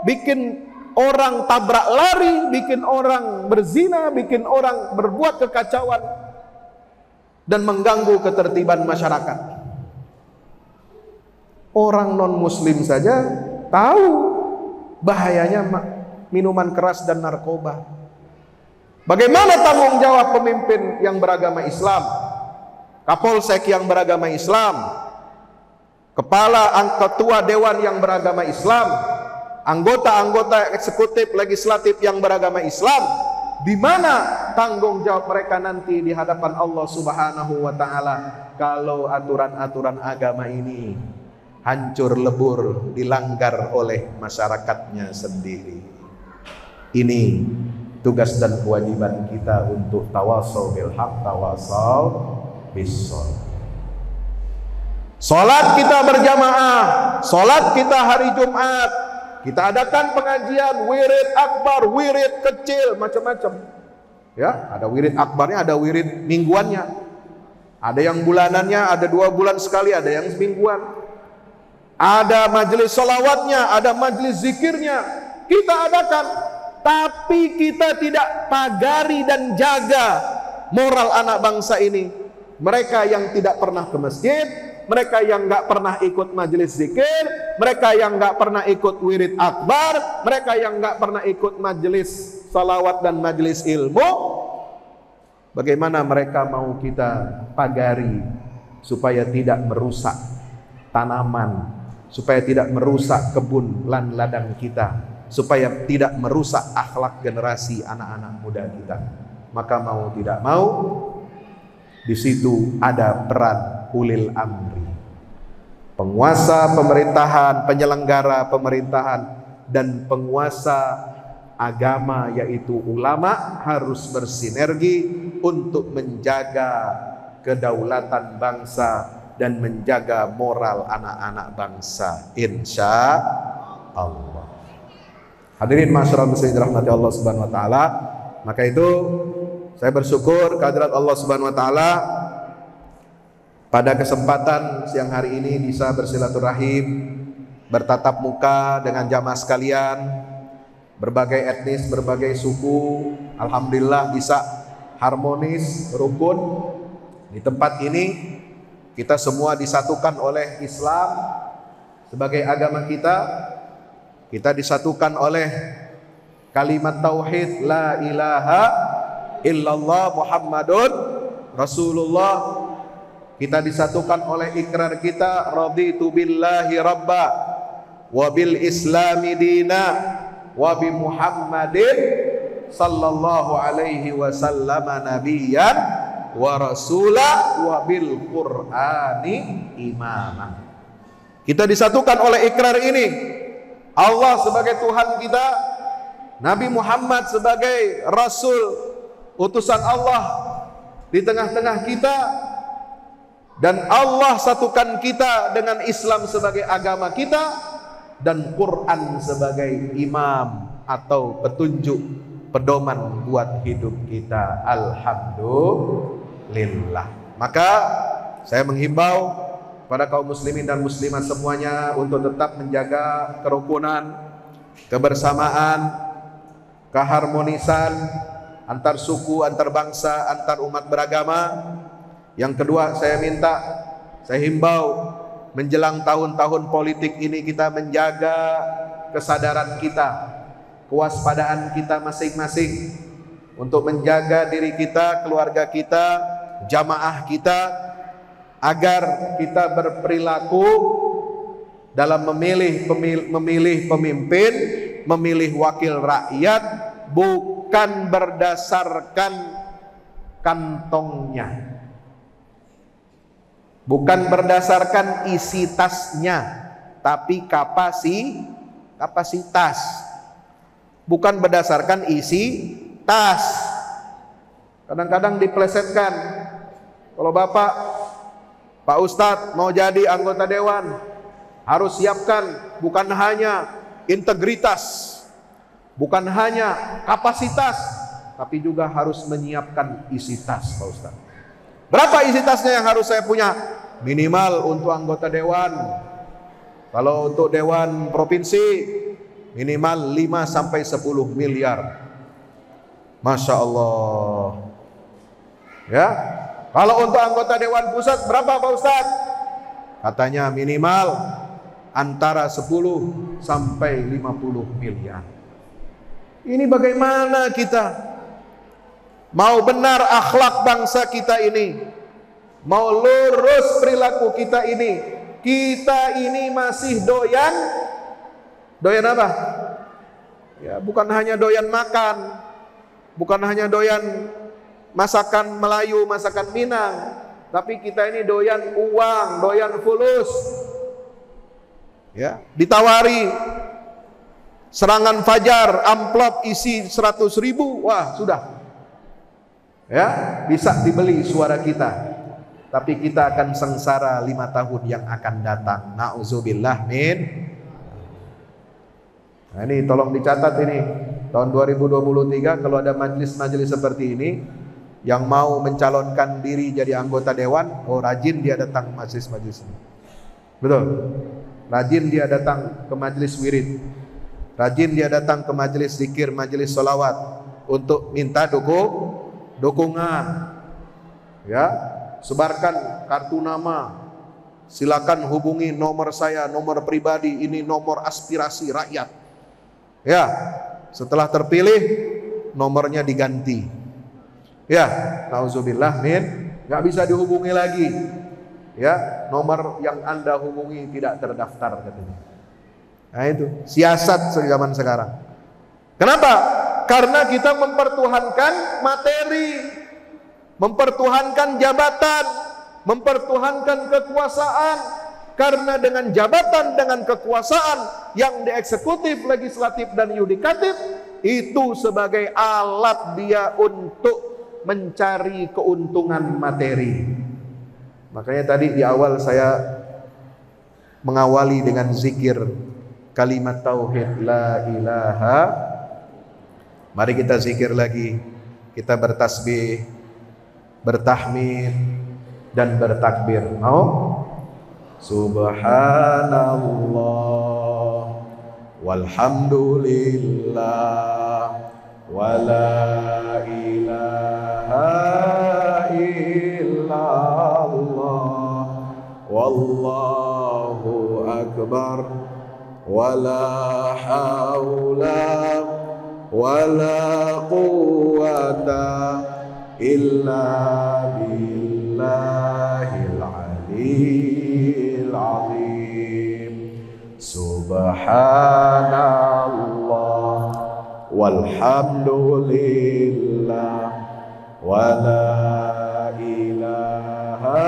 bikin orang tabrak lari, bikin orang berzina, bikin orang berbuat kekacauan dan mengganggu ketertiban masyarakat. Orang non-muslim saja tahu bahayanya minuman keras dan narkoba. Bagaimana tanggung jawab pemimpin yang beragama Islam, Kapolsek yang beragama Islam, ketua dewan yang beragama Islam, anggota-anggota eksekutif legislatif yang beragama Islam? Di mana tanggung jawab mereka nanti di hadapan Allah Subhanahu wa taala kalau aturan-aturan agama ini hancur lebur, dilanggar oleh masyarakatnya sendiri? Ini tugas dan kewajiban kita untuk tawasau bil haq, tawasau bis shalih. Salat kita berjamaah, salat kita hari Jumat, kita adakan pengajian, wirid akbar, wirid kecil, macam-macam. Ya, ada wirid akbarnya, ada wirid mingguannya, ada yang bulanannya, ada 2 bulan sekali, ada yang semingguan. Ada majelis salawatnya, ada majelis zikirnya, kita adakan. Tapi kita tidak pagari dan jaga moral anak bangsa ini. Mereka yang tidak pernah ke masjid, mereka yang nggak pernah ikut majelis zikir, mereka yang nggak pernah ikut wirid akbar, mereka yang nggak pernah ikut majelis salawat dan majelis ilmu, bagaimana mereka mau kita pagari supaya tidak merusak tanaman, supaya tidak merusak kebun lan ladang kita, supaya tidak merusak akhlak generasi anak-anak muda kita. Maka mau tidak mau, di situ ada peran ulil amri, penguasa pemerintahan, penyelenggara pemerintahan, dan penguasa agama yaitu ulama harus bersinergi untuk menjaga kedaulatan bangsa dan menjaga moral anak-anak bangsa, insya Allah. Hadirin masyarakat muslimin rahmati Allah subhanahu wa ta'ala. Maka itu saya bersyukur kehadirat Allah subhanahu wa ta'ala pada kesempatan siang hari ini bisa bersilaturahim, bertatap muka dengan jamaah sekalian, berbagai etnis, berbagai suku. Alhamdulillah bisa harmonis, rukun. Di tempat ini kita semua disatukan oleh Islam sebagai agama kita. Kita disatukan oleh kalimat tauhid la ilaha illallah Muhammadun Rasulullah. Kita disatukan oleh ikrar kita raditu billahi rabba wa bil islami dina wa bi Muhammadin sallallahu alaihi wasallam nabiyyan wa rasula wa bil qur'ani imama. Kita disatukan oleh ikrar ini, Allah sebagai Tuhan kita, Nabi Muhammad sebagai Rasul utusan Allah di tengah-tengah kita, dan Allah satukan kita dengan Islam sebagai agama kita dan Quran sebagai imam atau petunjuk, pedoman buat hidup kita. Alhamdulillah. Maka saya menghimbau pada kaum muslimin dan muslimat semuanya untuk tetap menjaga kerukunan, kebersamaan, keharmonisan antar suku, antar bangsa, antar umat beragama. Yang kedua, saya himbau menjelang tahun-tahun politik ini kita menjaga kesadaran kita, kewaspadaan kita masing-masing untuk menjaga diri kita, keluarga kita, jamaah kita, agar kita berperilaku dalam memilih pemimpin, memilih wakil rakyat bukan berdasarkan kantongnya, bukan berdasarkan isi tasnya, tapi kapasitas. Bukan berdasarkan isi tas. Kadang-kadang diplesetkan. Kalau Pak Ustadz mau jadi anggota dewan, harus siapkan bukan hanya integritas, bukan hanya kapasitas, tapi juga harus menyiapkan isi tas, Pak Ustadz. Berapa isi tasnya yang harus saya punya? Minimal untuk anggota dewan, kalau untuk dewan provinsi minimal 5-10 miliar. Masya Allah. Ya, kalau untuk anggota dewan pusat berapa Pak Ustadz? Katanya minimal antara 10 sampai 50 miliar. Ini bagaimana kita mau benar akhlak bangsa kita ini, mau lurus perilaku kita ini masih doyan apa? Ya, bukan hanya doyan makan, bukan hanya doyan masakan Melayu, masakan Minang, tapi kita ini doyan uang, doyan fulus. Ya, ditawari serangan fajar, amplop isi 100.000, wah sudah. Ya, bisa dibeli suara kita. Tapi kita akan sengsara 5 tahun yang akan datang. Na'udzubillah min. Nah, ini tolong dicatat ini. Tahun 2023 kalau ada majelis-majelis seperti ini yang mau mencalonkan diri jadi anggota dewan, oh rajin dia datang majelis-majelis ini. Betul. Rajin dia datang ke majelis wirid. Rajin dia datang ke majelis zikir, majelis sholawat untuk minta dukungan. Ya, sebarkan kartu nama, silakan hubungi nomor saya, nomor pribadi, ini nomor aspirasi rakyat. Ya, setelah terpilih nomornya diganti. Ya, nauzubillah min, nggak bisa dihubungi lagi. Ya, nomor yang Anda hubungi tidak terdaftar katanya. Nah itu siasat zaman sekarang. Kenapa? Karena kita mempertuhankan materi, mempertuhankan jabatan, mempertuhankan kekuasaan. Karena dengan jabatan, dengan kekuasaan yang di eksekutif, legislatif, dan yudikatif, itu sebagai alat dia untuk mencari keuntungan materi. Makanya tadi di awal saya mengawali dengan zikir kalimat tauhid la ilaha. Mari kita zikir lagi, kita bertasbih, bertahmid, dan bertakbir. Mau? Subhanallah walhamdulillah wala ilaha illallah wallahu akbar wala haula wala quwwata illa billahil aliyyil azim. Subhanallah walhamdulillah wala ilaha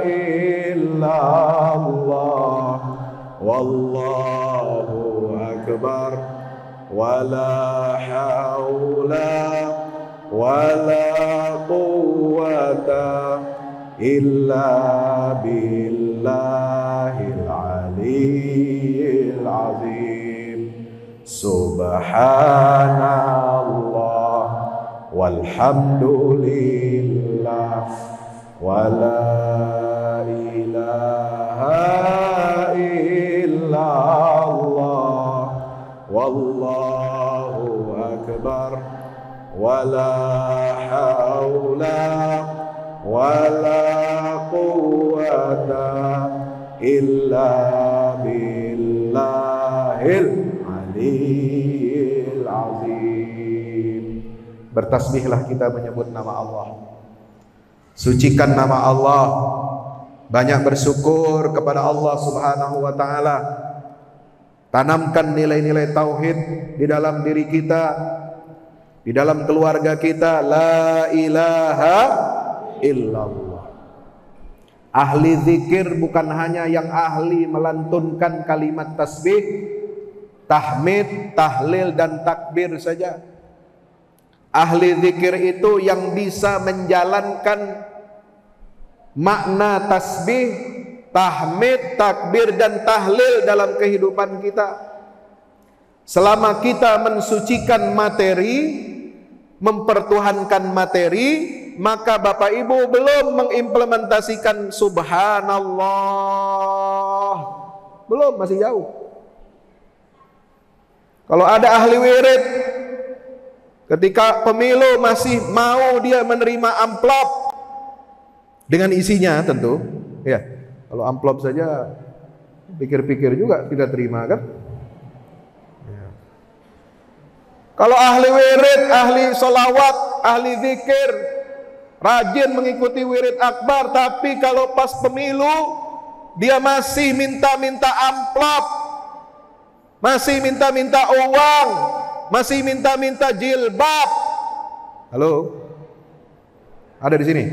illallah wallahu akbar wala haula wala quwwata illa billahil aliyyil azim. Subhanallah walhamdulillah wala ilaha illallah wallahu akbar wala haula wala quwwata illa billahil aliyyil azim. Bertasbihlah kita menyebut nama Allah, sucikan nama Allah, banyak bersyukur kepada Allah Subhanahu wa taala. Tanamkan nilai-nilai tauhid di dalam diri kita, di dalam keluarga kita. La ilaha illallah. Ahli zikir bukan hanya yang ahli melantunkan kalimat tasbih, tahmid, tahlil, dan takbir saja. Ahli zikir itu yang bisa menjalankan makna tasbih, tahmid, takbir, dan tahlil dalam kehidupan kita. Selama kita mensucikan materi, mempertuhankan materi, maka Bapak Ibu belum mengimplementasikan subhanallah. Belum, masih jauh. Kalau ada ahli wirid, ketika pemilu masih mau dia menerima amplop dengan isinya tentu. Ya, kalau amplop saja pikir-pikir juga tidak terima kan? Ya. Kalau ahli wirid, ahli sholawat, ahli zikir, rajin mengikuti wirid akbar, tapi kalau pas pemilu dia masih minta-minta amplop, masih minta-minta uang, masih minta-minta jilbab. Halo? Ada di sini?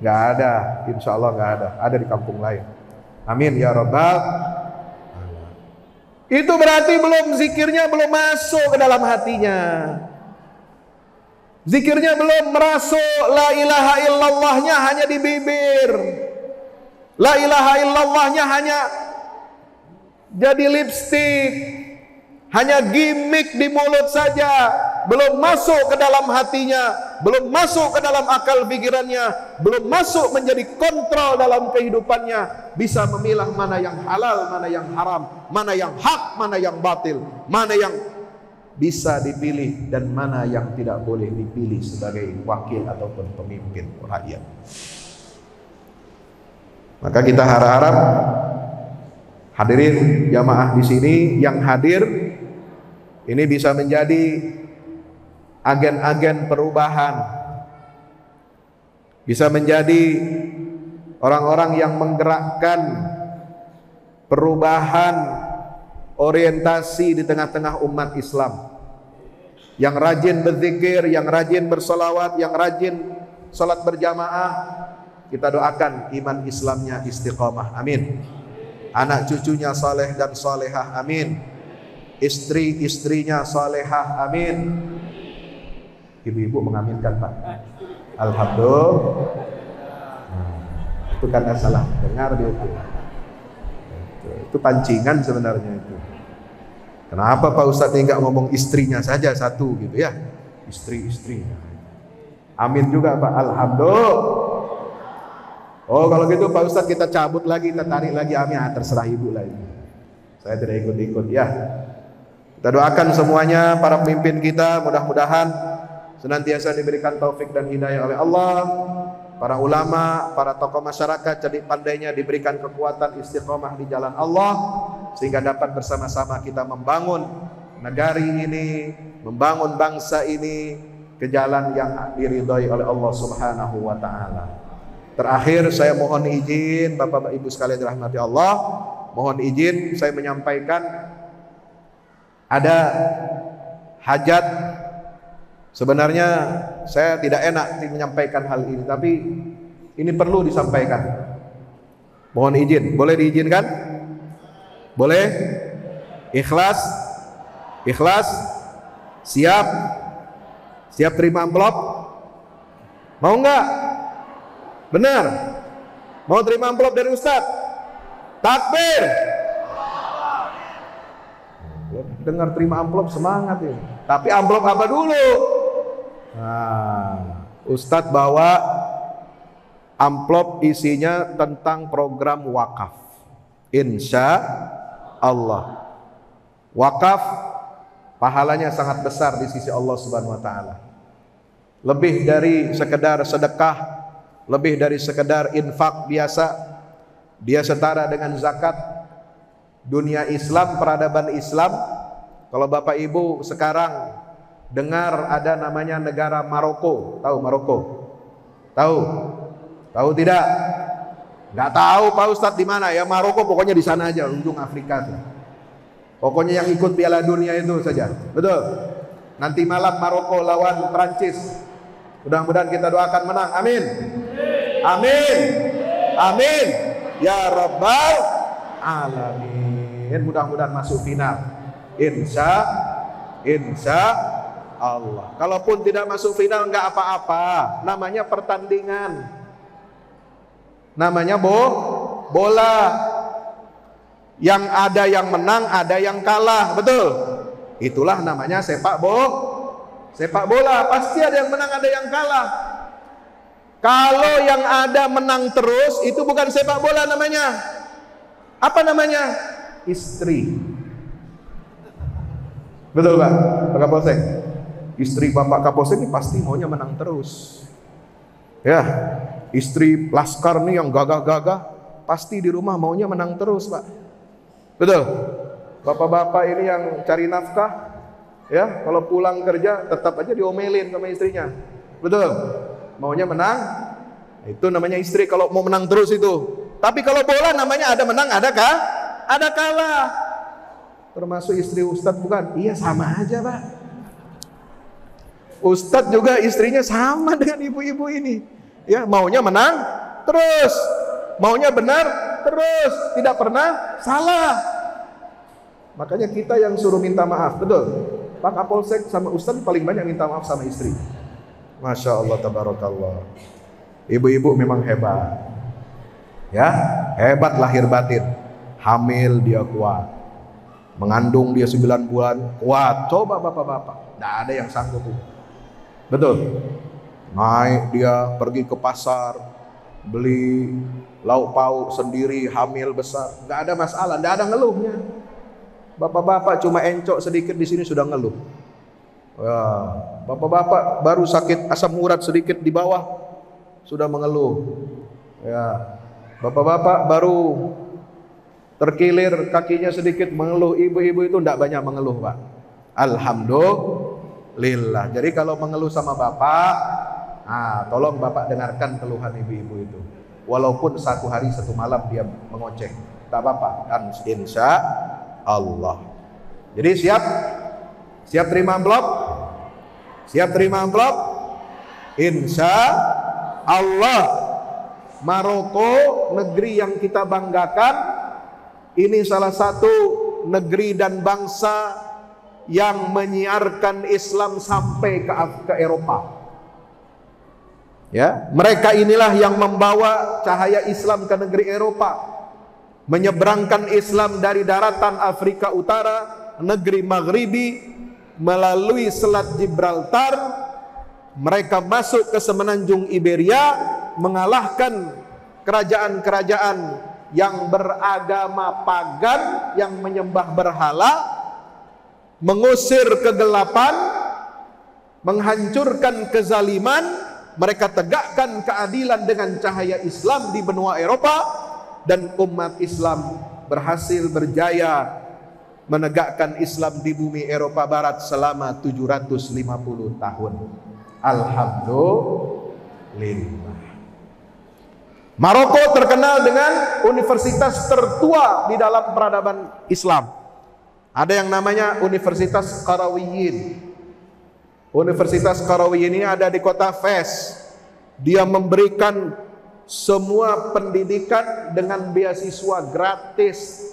Nggak ada, insya Allah nggak ada. Ada di kampung lain. Amin ya Rabbal. Itu berarti belum, zikirnya belum masuk ke dalam hatinya. Zikirnya belum merasuk. La ilaha illallahnya hanya di bibir. La ilaha illallahnya hanya jadi lipstik, hanya gimmick di mulut saja, belum masuk ke dalam hatinya, belum masuk ke dalam akal pikirannya, belum masuk menjadi kontrol dalam kehidupannya, bisa memilah mana yang halal, mana yang haram, mana yang hak, mana yang batil, mana yang bisa dipilih dan mana yang tidak boleh dipilih sebagai wakil ataupun pemimpin rakyat. Maka kita harap hadirin jamaah di sini yang hadir ini bisa menjadi agen-agen perubahan, bisa menjadi orang-orang yang menggerakkan perubahan orientasi di tengah-tengah umat Islam, yang rajin berzikir, yang rajin bersolawat, yang rajin salat berjamaah. Kita doakan iman Islamnya istiqamah, amin. Anak cucunya saleh dan salehah, amin. Istri-istrinya salehah, amin. Ibu-ibu mengaminkan, Pak. Alhamdulillah. Itu karena salah dengar dia itu pancingan sebenarnya itu. Kenapa Pak Ustadz ini nggak ngomong istrinya saja satu gitu ya? Istri-istrinya. Amin juga Pak. Alhamdulillah. Oh kalau gitu Pak Ustadz kita cabut lagi, kita tarik lagi, amin. Terserah ibu lagi. Saya tidak ikut-ikut ya. Kita doakan semuanya para pemimpin kita, mudah-mudahan senantiasa diberikan taufik dan hidayah oleh Allah. Para ulama, para tokoh masyarakat cerdik pandainya diberikan kekuatan istiqomah di jalan Allah, sehingga dapat bersama-sama kita membangun negari ini, membangun bangsa ini ke jalan yang diridhoi oleh Allah Subhanahu wa taala. Terakhir saya mohon izin Bapak Ibu sekalian dirahmati Allah, mohon izin saya menyampaikan ada hajat. Sebenarnya saya tidak enak menyampaikan hal ini, tapi ini perlu disampaikan. Mohon izin, boleh diizinkan? Boleh? Ikhlas? Ikhlas? Siap? Siap terima amplop? Mau enggak? Benar? Mau terima amplop dari Ustadz? Takbir! Dengar terima amplop semangat ya. Tapi amplop apa dulu? Nah, Ustadz bawa amplop isinya tentang program wakaf. Insya Allah. Wakaf pahalanya sangat besar di sisi Allah Subhanahu wa taala. Lebih dari sekedar sedekah, lebih dari sekedar infak biasa. Dia setara dengan zakat. Dunia Islam, peradaban Islam. Kalau Bapak Ibu sekarang dengar ada namanya negara Maroko, tahu Maroko? Tahu? Tahu tidak? Nggak tahu Pak Ustadz di mana ya? Maroko pokoknya di sana aja, ujung Afrika tuh. Pokoknya yang ikut Piala Dunia itu saja, betul? Nanti malam Maroko lawan Prancis. Mudah-mudahan kita doakan menang, amin. Amin. Amin. Ya Rabbal Alamin. Mudah-mudahan masuk final. Insya Allah. Kalaupun tidak masuk final nggak apa-apa. Namanya pertandingan. Namanya bola. Yang ada yang menang, ada yang kalah, betul? Itulah namanya sepak bola. Pasti ada yang menang, ada yang kalah. Kalau yang ada menang terus, itu bukan sepak bola namanya. Apa namanya? Istri. Betul Pak Kapolsek? Istri Bapak Kapolsek ini pasti maunya menang terus. Ya, istri laskar nih yang gagah-gagah, pasti di rumah maunya menang terus Pak. Betul? Bapak-bapak ini yang cari nafkah, ya, kalau pulang kerja tetap aja diomelin sama istrinya. Betul? Maunya menang, itu namanya istri kalau mau menang terus itu. Tapi kalau bola namanya ada menang, ada kalah. Termasuk istri Ustadz bukan? Iya sama aja Pak. Ustadz juga istrinya sama dengan ibu-ibu ini. Ya, maunya menang terus, maunya benar terus, tidak pernah salah. Makanya kita yang suruh minta maaf, betul? Pak Kapolsek sama Ustadz paling banyak minta maaf sama istri. Masya Allah, tabarakallah. Ibu-ibu memang hebat. Ya, hebat lahir batin. Hamil dia kuat. Mengandung dia 9 bulan kuat. Coba bapak-bapak, tidak ada yang sanggup itu. Betul? Naik dia pergi ke pasar, beli lauk pauk sendiri, hamil besar, nggak ada masalah, nggak ada ngeluhnya. Bapak-bapak cuma encok sedikit di sini sudah ngeluh. Ya, bapak-bapak baru sakit asam urat sedikit di bawah sudah mengeluh. Ya, Bapak-bapak baru terkilir kakinya sedikit mengeluh, ibu-ibu itu tidak banyak mengeluh, Pak. Alhamdulillah. Jadi kalau mengeluh sama bapak, tolong bapak dengarkan keluhan ibu-ibu itu. Walaupun satu hari satu malam dia mengoceh, tak apa-apa kan, insya Allah. Jadi siap terima amplop, siap terima amplop, insya Allah. Maroko, negeri yang kita banggakan, ini salah satu negeri dan bangsa yang menyiarkan Islam sampai ke Eropa. Ya, mereka inilah yang membawa cahaya Islam ke negeri Eropa, menyeberangkan Islam dari daratan Afrika Utara, negeri Maghribi, melalui Selat Gibraltar, mereka masuk ke semenanjung Iberia, mengalahkan kerajaan-kerajaan yang beragama pagan, yang menyembah berhala, mengusir kegelapan, menghancurkan kezaliman. Mereka tegakkan keadilan dengan cahaya Islam di benua Eropa, dan umat Islam berhasil berjaya menegakkan Islam di bumi Eropa Barat selama 750 tahun. Alhamdulillah. Maroko terkenal dengan universitas tertua di dalam peradaban Islam. Ada yang namanya Universitas Qarawiyyin. Universitas Qarawiyyin ini ada di kota Fes. Dia memberikan semua pendidikan dengan beasiswa gratis,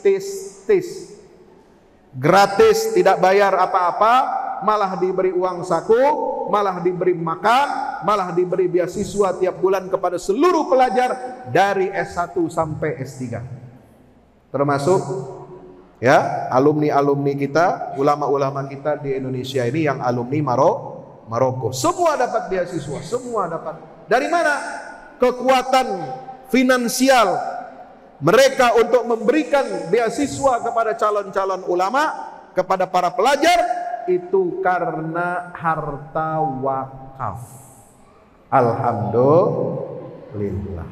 gratis, tidak bayar apa-apa, malah diberi uang saku, malah diberi makan, malah diberi beasiswa tiap bulan kepada seluruh pelajar dari S1 sampai S3. Termasuk ya alumni-alumni kita, ulama-ulama kita di Indonesia ini yang alumni Maroko. Semua dapat beasiswa, semua dapat. Dari mana? Kekuatan finansial mereka untuk memberikan beasiswa kepada calon-calon ulama, kepada para pelajar, itu karena harta wakaf. Alhamdulillah.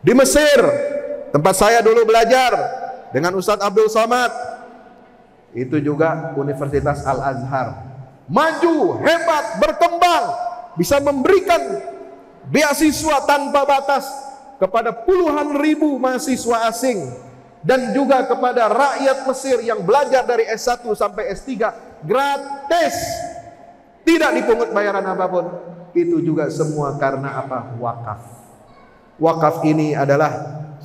Di Mesir, tempat saya dulu belajar dengan Ustadz Abdul Somad, itu juga Universitas Al-Azhar. Maju, hebat, berkembang, bisa memberikan beasiswa tanpa batas kepada puluhan ribu mahasiswa asing, dan juga kepada rakyat Mesir yang belajar dari S1 sampai S3 gratis, tidak dipungut bayaran apapun. Itu juga semua karena apa? Wakaf. Wakaf ini adalah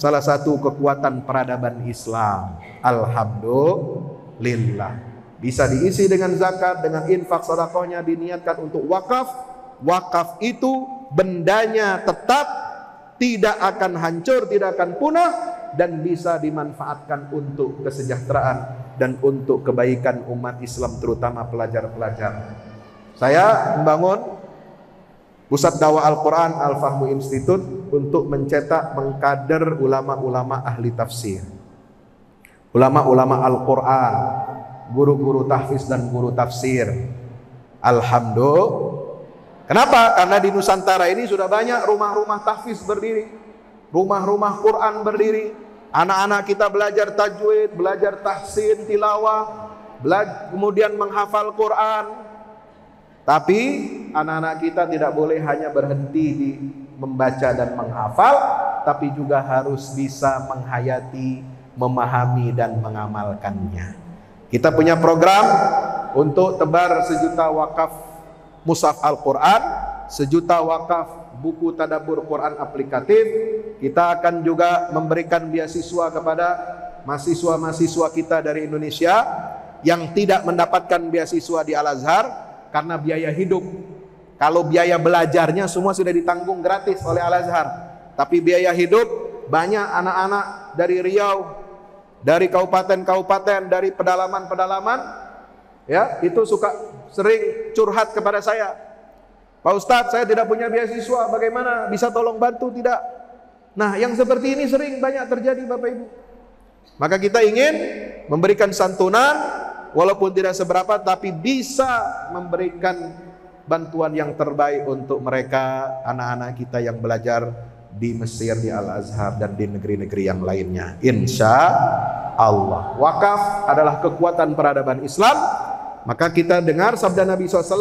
salah satu kekuatan peradaban Islam. Alhamdulillah. Bisa diisi dengan zakat, dengan infak, sedekahnya diniatkan untuk wakaf. Wakaf itu bendanya tetap, tidak akan hancur, tidak akan punah, dan bisa dimanfaatkan untuk kesejahteraan dan untuk kebaikan umat Islam, terutama pelajar-pelajar. Saya membangun Pusat Dakwah Al-Quran Al-Fahmu Institute untuk mencetak, mengkader ulama-ulama ahli tafsir, ulama-ulama Al-Quran, guru-guru tahfiz dan guru tafsir. Alhamdulillah. Kenapa? Karena di Nusantara ini sudah banyak rumah-rumah tahfiz berdiri, rumah-rumah Quran berdiri. Anak-anak kita belajar tajwid, belajar tahsin, tilawah, kemudian menghafal Quran. Tapi anak-anak kita tidak boleh hanya berhenti di membaca dan menghafal, tapi juga harus bisa menghayati, memahami dan mengamalkannya. Kita punya program untuk tebar 1 juta wakaf mushaf Al-Quran, 1 juta wakaf buku tadabbur Quran aplikatif. Kita akan juga memberikan beasiswa kepada mahasiswa-mahasiswa kita dari Indonesia yang tidak mendapatkan beasiswa di Al-Azhar karena biaya hidup. Kalau biaya belajarnya semua sudah ditanggung gratis oleh Al-Azhar, tapi biaya hidup banyak anak-anak dari Riau, dari kabupaten-kabupaten, dari pedalaman-pedalaman, ya, itu sering curhat kepada saya, Pak Ustadz, saya tidak punya beasiswa, bagaimana? Bisa tolong bantu tidak? Nah, yang seperti ini sering banyak terjadi Bapak Ibu. Maka kita ingin memberikan santunan, walaupun tidak seberapa, tapi bisa memberikan bantuan yang terbaik untuk mereka, anak-anak kita yang belajar di Mesir, di Al-Azhar, dan di negeri-negeri yang lainnya. Insya Allah. Wakaf adalah kekuatan peradaban Islam. Maka kita dengar sabda Nabi SAW,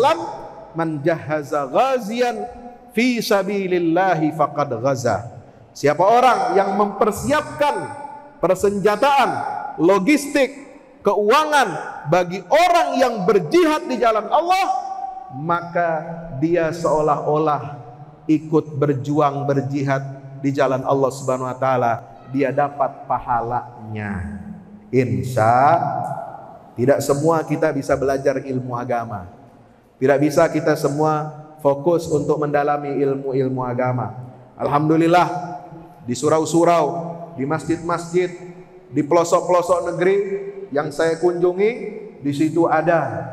man jahaza ghazian fi sabilillahi faqad ghaza. Siapa orang yang mempersiapkan persenjataan, logistik, keuangan bagi orang yang berjihad di jalan Allah, maka dia seolah-olah ikut berjuang berjihad di jalan Allah Subhanahu wa taala. Dia dapat pahalanya. Insya tidak semua kita bisa belajar ilmu agama. Tidak bisa kita semua fokus untuk mendalami ilmu-ilmu agama. Alhamdulillah, di surau-surau, di masjid-masjid, di pelosok-pelosok negeri yang saya kunjungi, di situ ada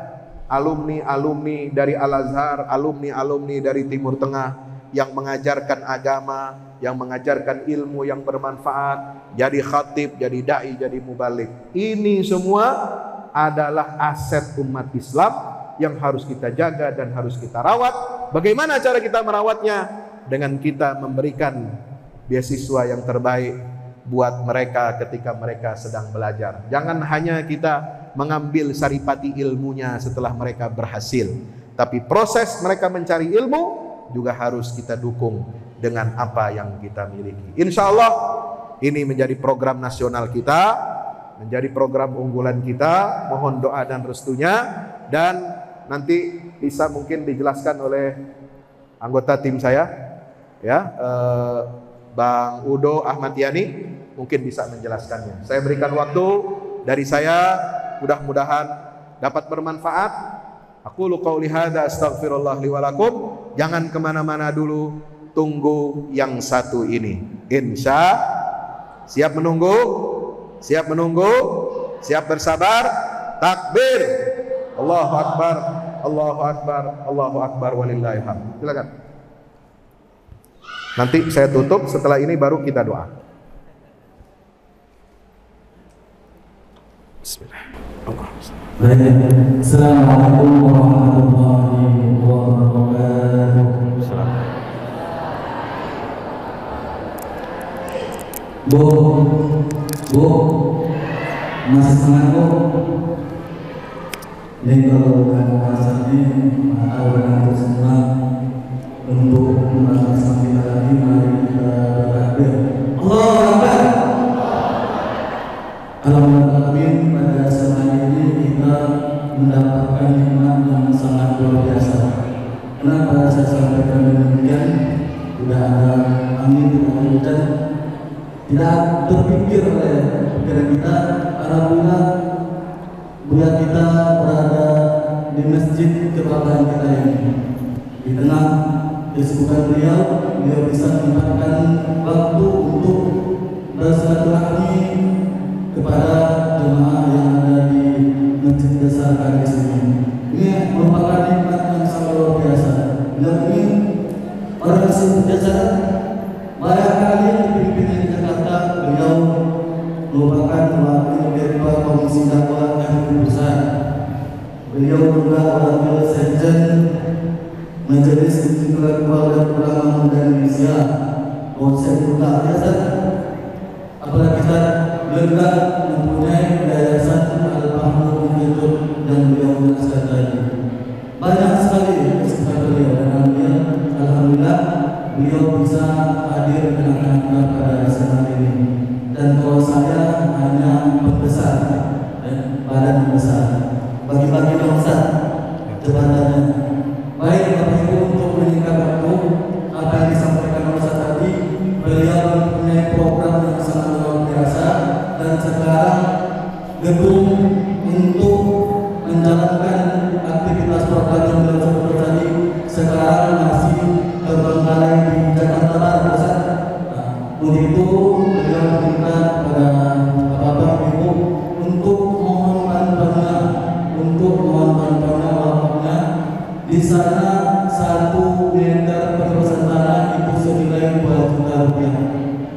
alumni-alumni dari Al-Azhar, alumni-alumni dari Timur Tengah yang mengajarkan agama, yang mengajarkan ilmu yang bermanfaat, jadi khatib, jadi dai, jadi mubalik. Ini semua adalah aset umat Islam yang harus kita jaga dan harus kita rawat. Bagaimana cara kita merawatnya? Dengan kita memberikan beasiswa yang terbaik buat mereka ketika mereka sedang belajar. Jangan hanya kita mengambil saripati ilmunya setelah mereka berhasil, tapi proses mereka mencari ilmu juga harus kita dukung dengan apa yang kita miliki. Insya Allah ini menjadi program nasional kita, menjadi program unggulan kita. Mohon doa dan restunya, dan nanti bisa mungkin dijelaskan oleh anggota tim saya, ya, Bang Udo Ahmad Yani mungkin bisa menjelaskannya. Saya berikan waktu dari saya, mudah-mudahan dapat bermanfaat. Aku qauli hadza astaghfirullah li wa lakum. Jangan kemana-mana dulu, tunggu yang satu ini. Siap menunggu, siap bersabar. Takbir, Allahu Akbar, Allahu Akbar, Allahu Akbar, walillahil hamd. Silakan. Nanti saya tutup, setelah ini baru kita doa. Bismillah. Assalamualaikum warahmatullahi wabarakatuh. Bu, masih semangat Bu? Ini kalau bukan puasanya atau benar senang untuk melaksanakan kita lagi, mari kita bertakbir. Allahu Akbar. Alhamdulillah, pada saat ini kita mendapatkan nikmat yang sangat luar biasa. Kenapa saya sampaikan demikian? Tidak ada angin, tidak ada hujan, tidak terpikir oleh pikiran kita. Alhamdulillah, buat kita berada di masjid kebanggaan kita ini. Di tengah kesibukan beliau bisa menyempatkan waktu untuk bersilaturahmi kepada jemaah yang ada di masjid besar Kadis ini. Ini merupakan nikmat yang sangat luar biasa. Dan ini orang sibuk jasa, banyak kali dipimpin di Jakarta, beliau merupakan wakil ketua Komisi Dakwah MUI Pusat. Beliau juga wakil sekjen Majelis Intelektual dan Ulama Muda Indonesia, Konsep Utama Biasa. Apalagi kita juga mempunyai yayasan Al-Mahmud Institute yang beliau menjelaskan tadi. Banyak sekali kesempatan beliau, dan alhamdulillah beliau bisa hadir di tengah-tengah pada kesempatan ini. Dan kalau saya hanya pembesar dan badan besar, bagi-bagi bangsa jabatannya. Baik Bapak Ibu, untuk menyingkat waktu, apa yang disampaikan oleh Ustaz tadi, beliau mempunyai program yang sangat luar biasa, dan sekarang gedung untuk menjalankan aktivitas program yang beliau sebut tadi sekarang masih terbengkalai di Jakarta Barat, Ustaz. Untuk itu beliau meminta kepada Bapak Ibu untuk mohon bantuannya waktunya. Di sana 1 meter perluasan tanah itu senilai 2 juta rupiah.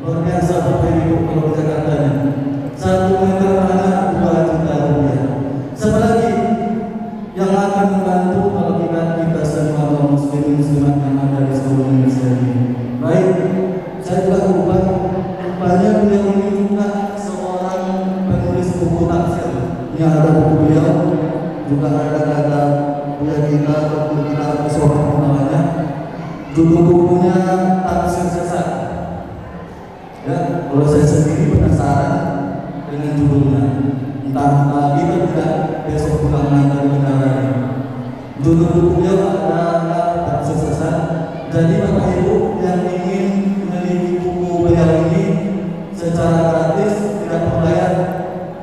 Luar biasa Bapak Ibu kalau di Jakarta ini. 1 meter tanah 2 juta rupiah. Siapa lagi yang akan membantu kalau kita semua kaum muslimin muslimat yang ada di seluruh Indonesia ini? Baik, saya Judul bukunya Tafsir Sesat. Ya, kalau saya sendiri penasaran dengan judulnya. Entah lagi atau tidak besok pulang mengantar kendaraannya. Judul bukunya adalah Tafsir Sesat. Jadi Bapak Ibu yang ingin memiliki buku beliau ini secara gratis, tidak membayar,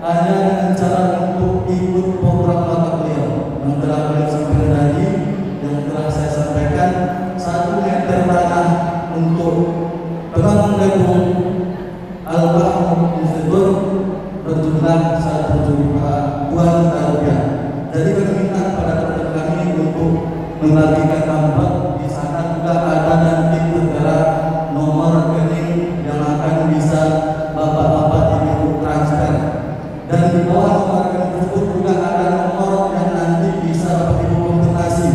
hanya dengan cara untuk ikut program bakat beliau yang telah beliau sampaikan tadi, yang telah saya sampaikan. 1 meter tanah untuk penanam gedung Al-Bahmu Institute berjumlah 1 juta rupiah. Jadi kami minta kepada teman kami untuk membagikan amplop. Di sana juga ada nanti tertera nomor rekening yang akan bisa bapak-bapak ibu transfer. Dan di bawah nomor rekening tersebut juga ada nomor yang nanti bisa bapak ibu konfirmasi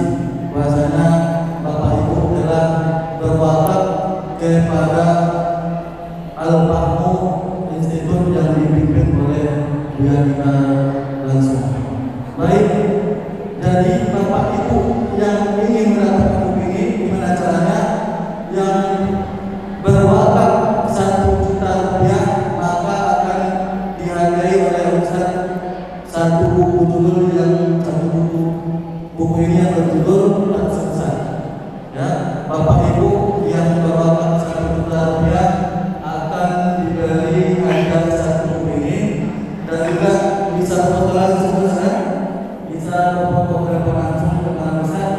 bahwasanya bapak ibu telah berwakaf kepada Al-Bahmu Institute yang dipimpin oleh Buya kita langsung. Baik, jadi bapak ibu yang ingin mendapatkan buku ini, gimana caranya? Yang berwakaf 1 juta rupiah, maka akan dihargai oleh Ustaz 1 buku judul yang 1 buku ini yang berjudul Tafsir Sesat. Ya, bapak ibu yang berwakaf 1 juta rupiah akan diberi harga 1 buku ini, dan juga bisa foto langsung Ustaz, bisa foto langsung ke Ustaz,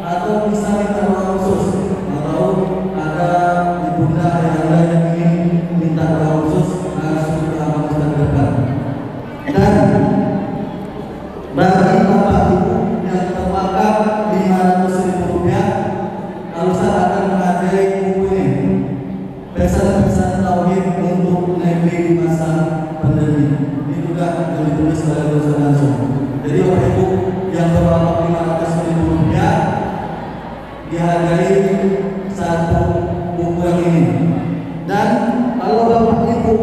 atau bisa minta doa khusus. Atau ada ibunda ayahanda yang ingin minta doa khusus, langsung ke Ustaz depan. Dan bagi bapak ibu yang terwakaf 500.000 rupiah, Ustaz akan menghadiahi buku ini, pesan-pesan tauhid untuk negeri di masa pandemi. Ini juga yang ditulis oleh Ustaz langsung. Jadi bapak ibu yang berwakaf 500.000 rupiah dihargai 1 buku yang ini. Dan kalau bapak ibu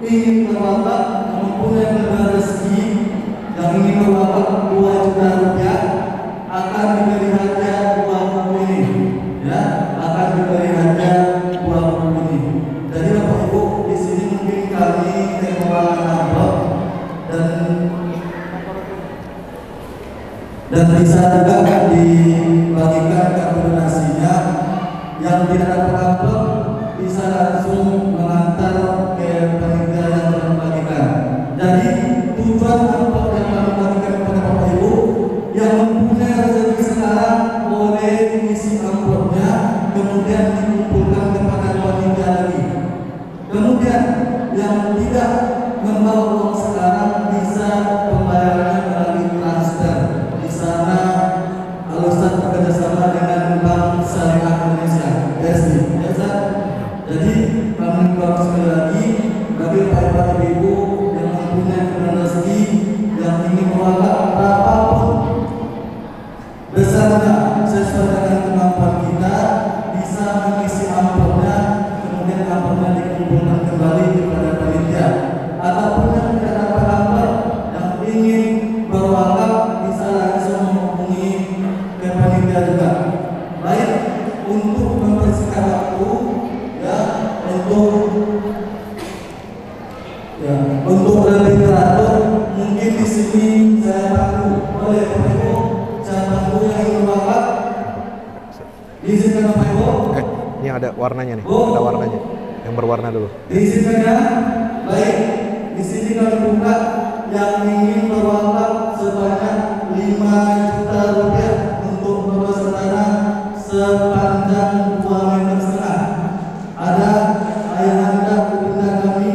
ingin berwakaf, mempunyai berbagai rezeki yang ingin berwakaf 2 juta rupiah, akan diberi hadiah 2 buku ini. Ya, akan diberi hadiah 2 buku ini. Jadi bapak ibu di sini mungkin kami mengeluarkan amplop dan bisa juga dibagikan kartu donasinya. Yang tidak dapat amplop bisa langsung mengantar ke panitia yang telah membagikan. Jadi tujuan amplop yang kami bagikan kepada bapak ibu yang mempunyai rezeki sekarang, boleh diisi amplopnya, kemudian dikumpulkan kepada panitia lagi. Kemudian yang tidak membawa uang sekarang bisa pembayarannya melalui transfer. Di sana Al-Ustaz bekerjasama dengan Bank Syariah Indonesia (BSI). Jadi kami baru sekali lagi bagi bapak ibu yang mempunyai rezeki yang ingin mewakaf berapapun besarnya sesuai dengan kemampuan kita, bisa mengisi amplopnya, kemudian amplopnya dikumpulkan kembali kepada panitia. Ataupun yang tidak dapat amplop yang ingin berwakaf bisa langsung menghubungi ke panitia juga. Baik, untuk mempersingkat waktu, untuk lebih teratur, mungkin di sini saya bantu. Boleh Bapak Ibu, saya bantu yang ingin berwakaf. Diizinkan Bapak Ibu. Ini ada warnanya nih, ada warnanya. Yang berwarna dulu. Diizinkan ya. Baik, di sini kami buka yang ingin berwakaf sebanyak 5 juta rupiah untuk pembebasan tanah sepanjang 2,5 meter. Ada ayahanda ibunda kami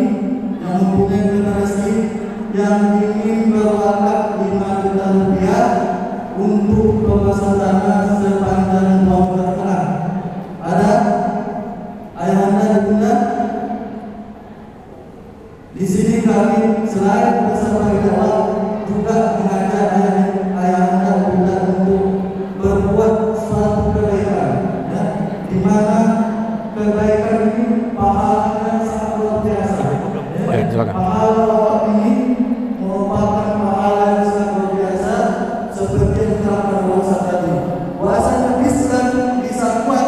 yang mempunyai rezeki yang ingin berwakaf 5 juta rupiah untuk pembebasan tanah sepanjang 2,5 meter. Ada ayahanda ibunda. Di sini kami selain bersama jawab juga mengajak ayahanda ibunda untuk berbuat suatu kebaikan, ya, di mana kebaikan ini pahalanya sangat luar biasa. Ya, pahala ini merupakan pahala yang sangat luar biasa, seperti yang diterangkan oleh Ustaz tadi. Bahwasanya Islam bisa kuat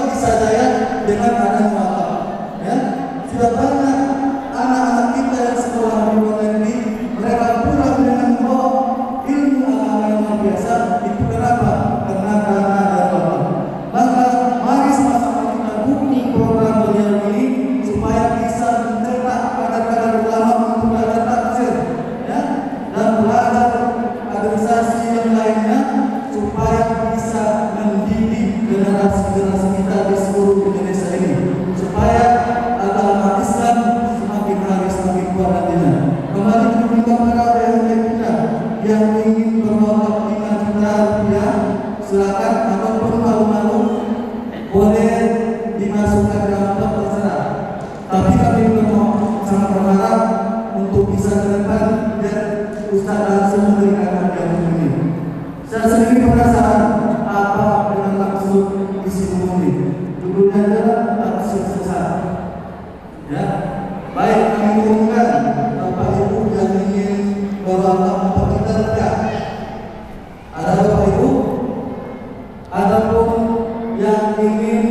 biasa. Itu kenapa? Karena ada Allah. Maka mari sama-sama kita bukti program beliau ini supaya bisa mencetak kadar-kadar ulama untuk belajar tafsir, ya, dan belajar kaderisasi yang lainnya supaya bisa mendidik generasi-generasi kita di seluruh Indonesia ini, supaya agama Islam semakin hari semakin kuat nantinya. Kembali ke para ayah kita yang ingin berwakaf 5 juta rupiah, silakan, ataupun malu-malu boleh dimasukkan dalam amplop terserah. Tapi kami sangat berharap untuk bisa ke depan dan Ustaz langsung memberikan hadiah ini. Saya sendiri penasaran apa dengan maksud isi buku ini. Judulnya adalah tafsir sesat. Ya, baik, kami umumkan Bapak Ibu yang ingin berwakaf 4 juta rupiah. Ada Bapak Ibu? Adapun yang ingin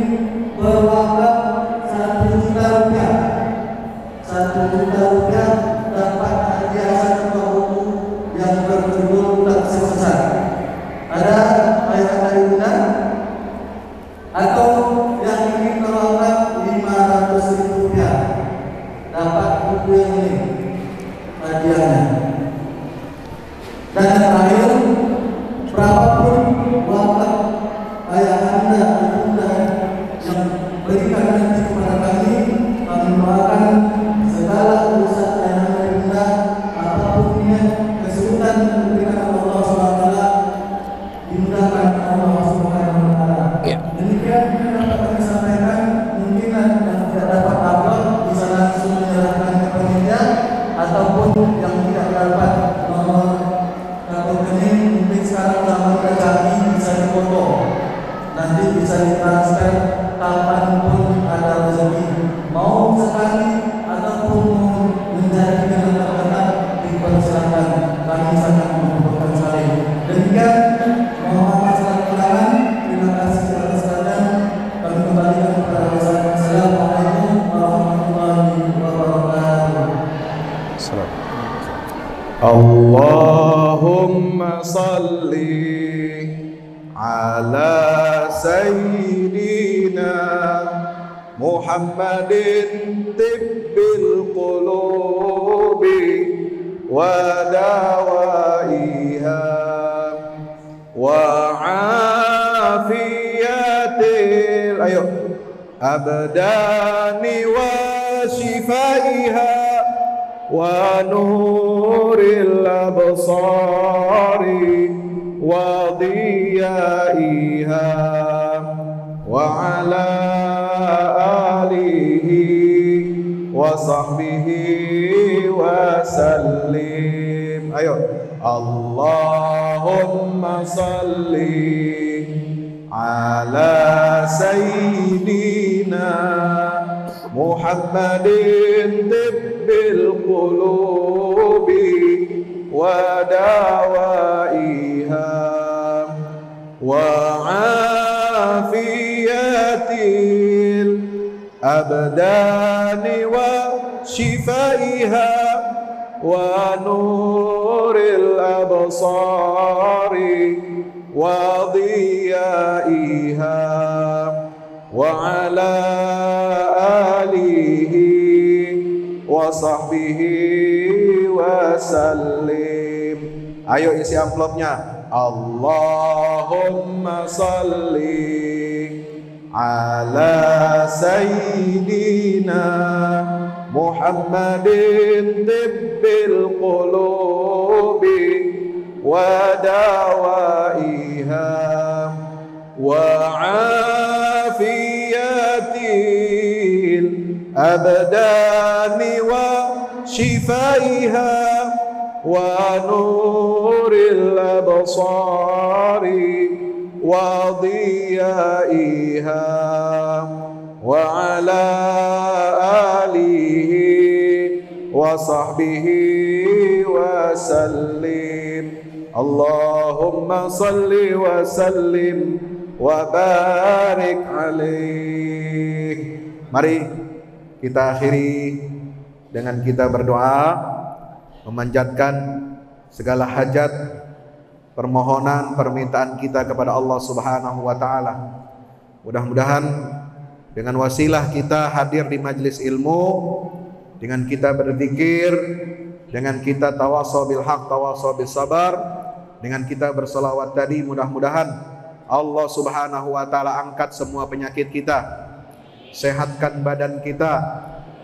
berwakaf 1 juta rupiah, 1 juta rupiah dapat hadiah 1 buku yang berjudul Tafsir Sesat. Ada ayah Ibunda? Atau yang ingin berwakaf 500.000 rupiah dapat buku yang ini hadiahnya. Dan yang terakhir, berapapun wakaf ayah anda, ibunda yang berikan nanti kepada kami doakan segala urusan ayah anda, ibunda, apapun yang kesulitan diberikan Allah SWT dimudahkan Allah SWT. Demikian yang dapat kami sampaikan. Mungkin yang tidak dapat apa bisa langsung menyerahkan ke panitia, ataupun yang tidak dapat nomor kartu rekening mungkin sekarang nomor kami bisa dipotong, nanti bisa ditransfer kapanpun ada rezeki, mau sekali ataupun mau menjadi dengan terdekat, dipersilakan. Kami sangat membutuhkan sekali. Demikian, mohon maaf segala kekurangan. Terima kasih atas perhatian. Kami kembalikan kepada Ustaz. Assalamualaikum warahmatullahi wabarakatuh. Allahumma salli ala sayyidina Muhammadin tibbil qulubi wa dawaiha wa afiyatil abdani wa shifaiha wa nuril absari wa diyaiha wa ala alihi wa sahbihi wa sallim. Ayo, Allahumma salli ala sayyidina Muhammadin tibbil qulubi wa dawaiha wa afiyatil abdani wa shifaiha wa nuril absari wa diyaiha wa ala alihi wa sahbihi wa sallim. Ayo isi amplopnya. Allahumma salli ala sayyidina Muhammadin tibbil qulubi wa dawaiha wa afiyatil abdani wa shifaiha wa nuril absari wa diyaiha wa ala alihi wa sahbihi wa sallim. Allahumma salli wa sallim wa barik alaih. Mari kita akhiri dengan kita berdoa, memanjatkan segala hajat permohonan, permintaan kita kepada Allah Subhanahu wa taala. Mudah-mudahan dengan wasilah kita hadir di majelis ilmu, dengan kita berzikir, dengan kita tawasaw bil haq, tawasaw bis sabar, dengan kita berselawat tadi, mudah-mudahan Allah Subhanahu wa taala angkat semua penyakit kita, sehatkan badan kita,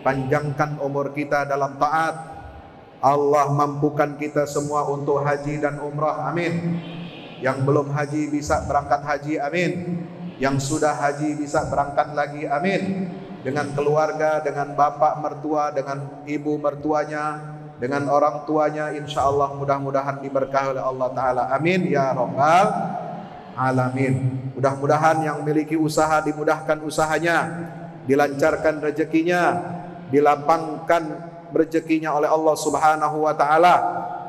panjangkan umur kita dalam taat. Allah mampukan kita semua untuk haji dan umrah, amin. Yang belum haji bisa berangkat haji, amin. Yang sudah haji bisa berangkat lagi, amin. Dengan keluarga, dengan bapak mertua, dengan ibu mertuanya, dengan orang tuanya, insya Allah mudah-mudahan diberkahi oleh Allah Ta'ala, amin ya rabbal alamin. Mudah-mudahan yang memiliki usaha dimudahkan usahanya, dilancarkan rezekinya, dilapangkan rezekinya oleh Allah Subhanahu wa taala.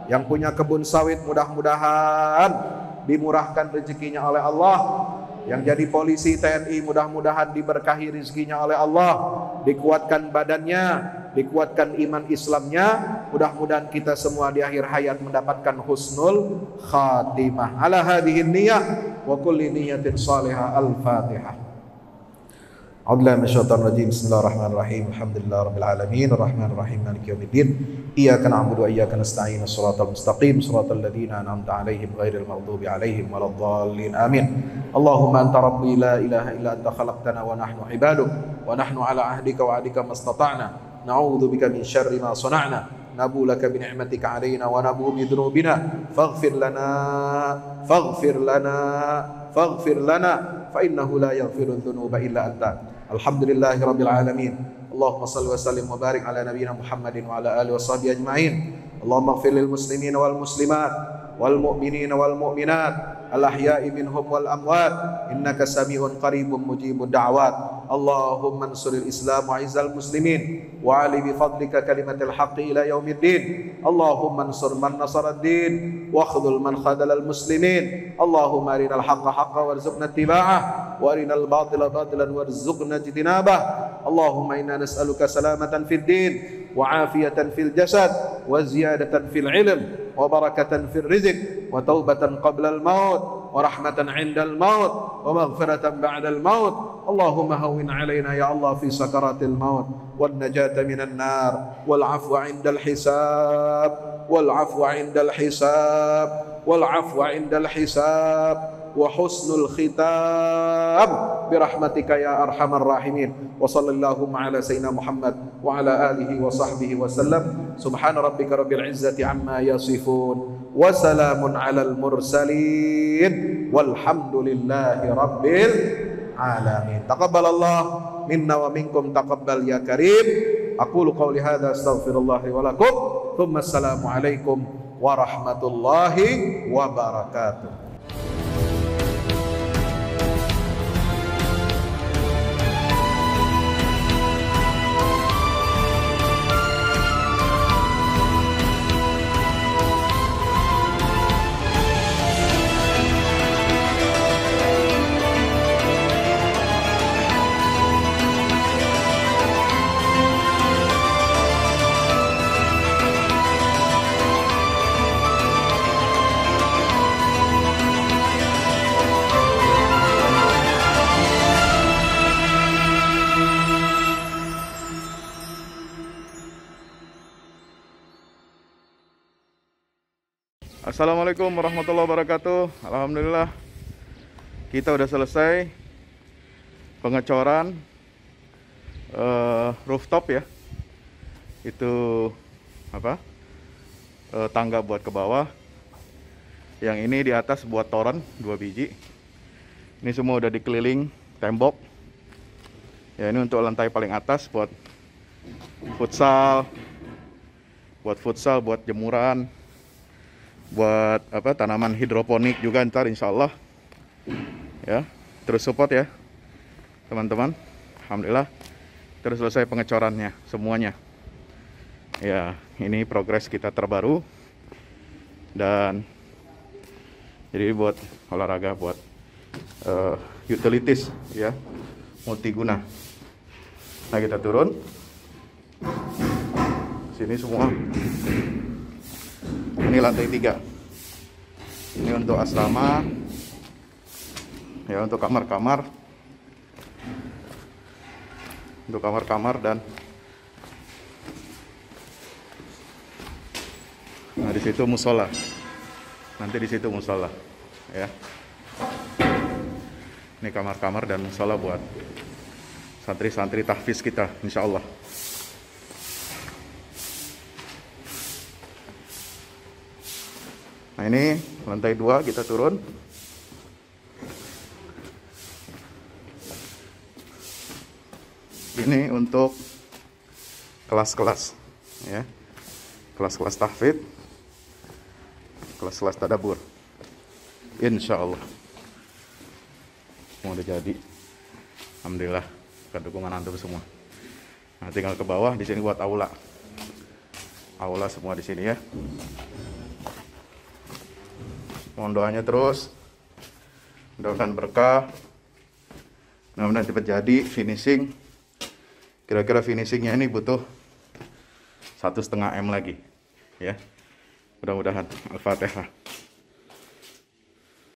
Yang punya kebun sawit mudah-mudahan dimurahkan rezekinya oleh Allah. Yang jadi polisi TNI mudah-mudahan diberkahi rezekinya oleh Allah, dikuatkan badannya, dikuatkan iman Islamnya. Mudah-mudahan kita semua di akhir hayat mendapatkan husnul khatimah. Ala hadhihi niyyah wa kulli niyyatin salihah. Al-Fatihah. A'udzubillahi minasyaitonir rajim. Bismillahirrahmanirrahim. Alhamdulillahirabbil alamin, arrahmanirrahim, maliki yaumiddin. Iyyaka na'budu wa iyyaka nasta'in. Shiratal mustaqim, shiratal ladzina an'amta 'alaihim ghairil maghdubi 'alaihim waladdallin. Amin. Allahumma anta rabbi la ilaha illa anta khalaqtana wa nahnu ibaduk wa nahnu 'ala 'ahdika wa 'adika mastata'na. Na'udzu bika min syarri ma sana'na. Nabu laka bi ni'matika 'alaina wa nabu bi dzunubina. Faghfir lana fa innahu la yaghfiru dzunuba illa anta. Alhamdulillahi rabbil alamin. Allahumma salli wa sallim wa barik ala nabiyyina Muhammadin wa ala alihi wa sahbihi ajma'in. Allahumma ighfir lil muslimina wal muslimat wal mu'minina wal mu'minat al ahya'i minhum wal amwat innaka sami'un qaribun mujibud da'wat. Allahumma ansuril islam wa izzal muslimin wa ali bi fadlika kalimatil haqqi ila yaumiddin. Allahumma ansur man nasarad din wa khudhul man khadalal muslimin. Allahumma arinal haqqa haqqan warzuqna ittiba'ah wa arinal batila batilan warzuqna ijtinabah. Allahumma inna nas'aluka salamatan fid din wa afiyatan fil jasad wa ziyadatan fil ilm wa barakatan fil rizq wa taubatan qabla al maut wa rahmatan 'inda al maut wa maghfiratan ba'da al maut. Allahumma hawwin 'alaina ya Allah fi sakaratil maut wan najata minan nar wal 'afwa 'inda al hisab wal 'afwa 'inda al hisab wal 'afwa 'inda al hisab wa husnul khitam birahmatika ya arhamar rahimin. Wa sallallahu ala sayyidina Muhammad wa ala alihi wa sahbihi wa sallam. Subhana rabbika rabbil izzati amma yasifun wa salamun alal mursalin walhamdulillahi rabbil alamin. Taqabbalallah minna wa minkum taqabbal ya karim. Aqulu qawli hadza astaghfirullah li wa lakum. Thumma assalamu alaikum warahmatullahi wabarakatuh. Assalamualaikum warahmatullahi wabarakatuh. Alhamdulillah kita udah selesai pengecoran rooftop ya. Itu apa? Tangga buat ke bawah. Yang ini di atas buat toren 2 biji. Ini semua udah dikeliling tembok. Ya, ini untuk lantai paling atas buat futsal, buat jemuran, buat apa, tanaman hidroponik juga ntar insya Allah ya. Terus support ya teman-teman. Alhamdulillah terus selesai pengecorannya semuanya ya. Ini progres kita terbaru dan jadi buat olahraga, buat utilities ya, multiguna. Nah kita turun sini semua. Ini lantai 3 Ini untuk asrama, ya, untuk kamar-kamar, dan nah di situ musola. Nanti di situ musola, ya. Ini kamar-kamar dan musola buat santri-santri tahfiz kita, insya Allah. Nah ini lantai 2 kita turun. Ini untuk kelas-kelas, ya, kelas-kelas tahfidz, kelas-kelas tadabbur, insya Allah. Semua udah jadi, alhamdulillah, berkat dukungan antum semua. Nah tinggal ke bawah, di sini buat aula semua di sini, ya. Mohon doanya terus, mudah-mudahan berkah, mudah-mudahan cepat jadi finishing. Kira-kira finishingnya ini butuh 1,5 M lagi, ya. Mudah-mudahan. Al-Fatihah.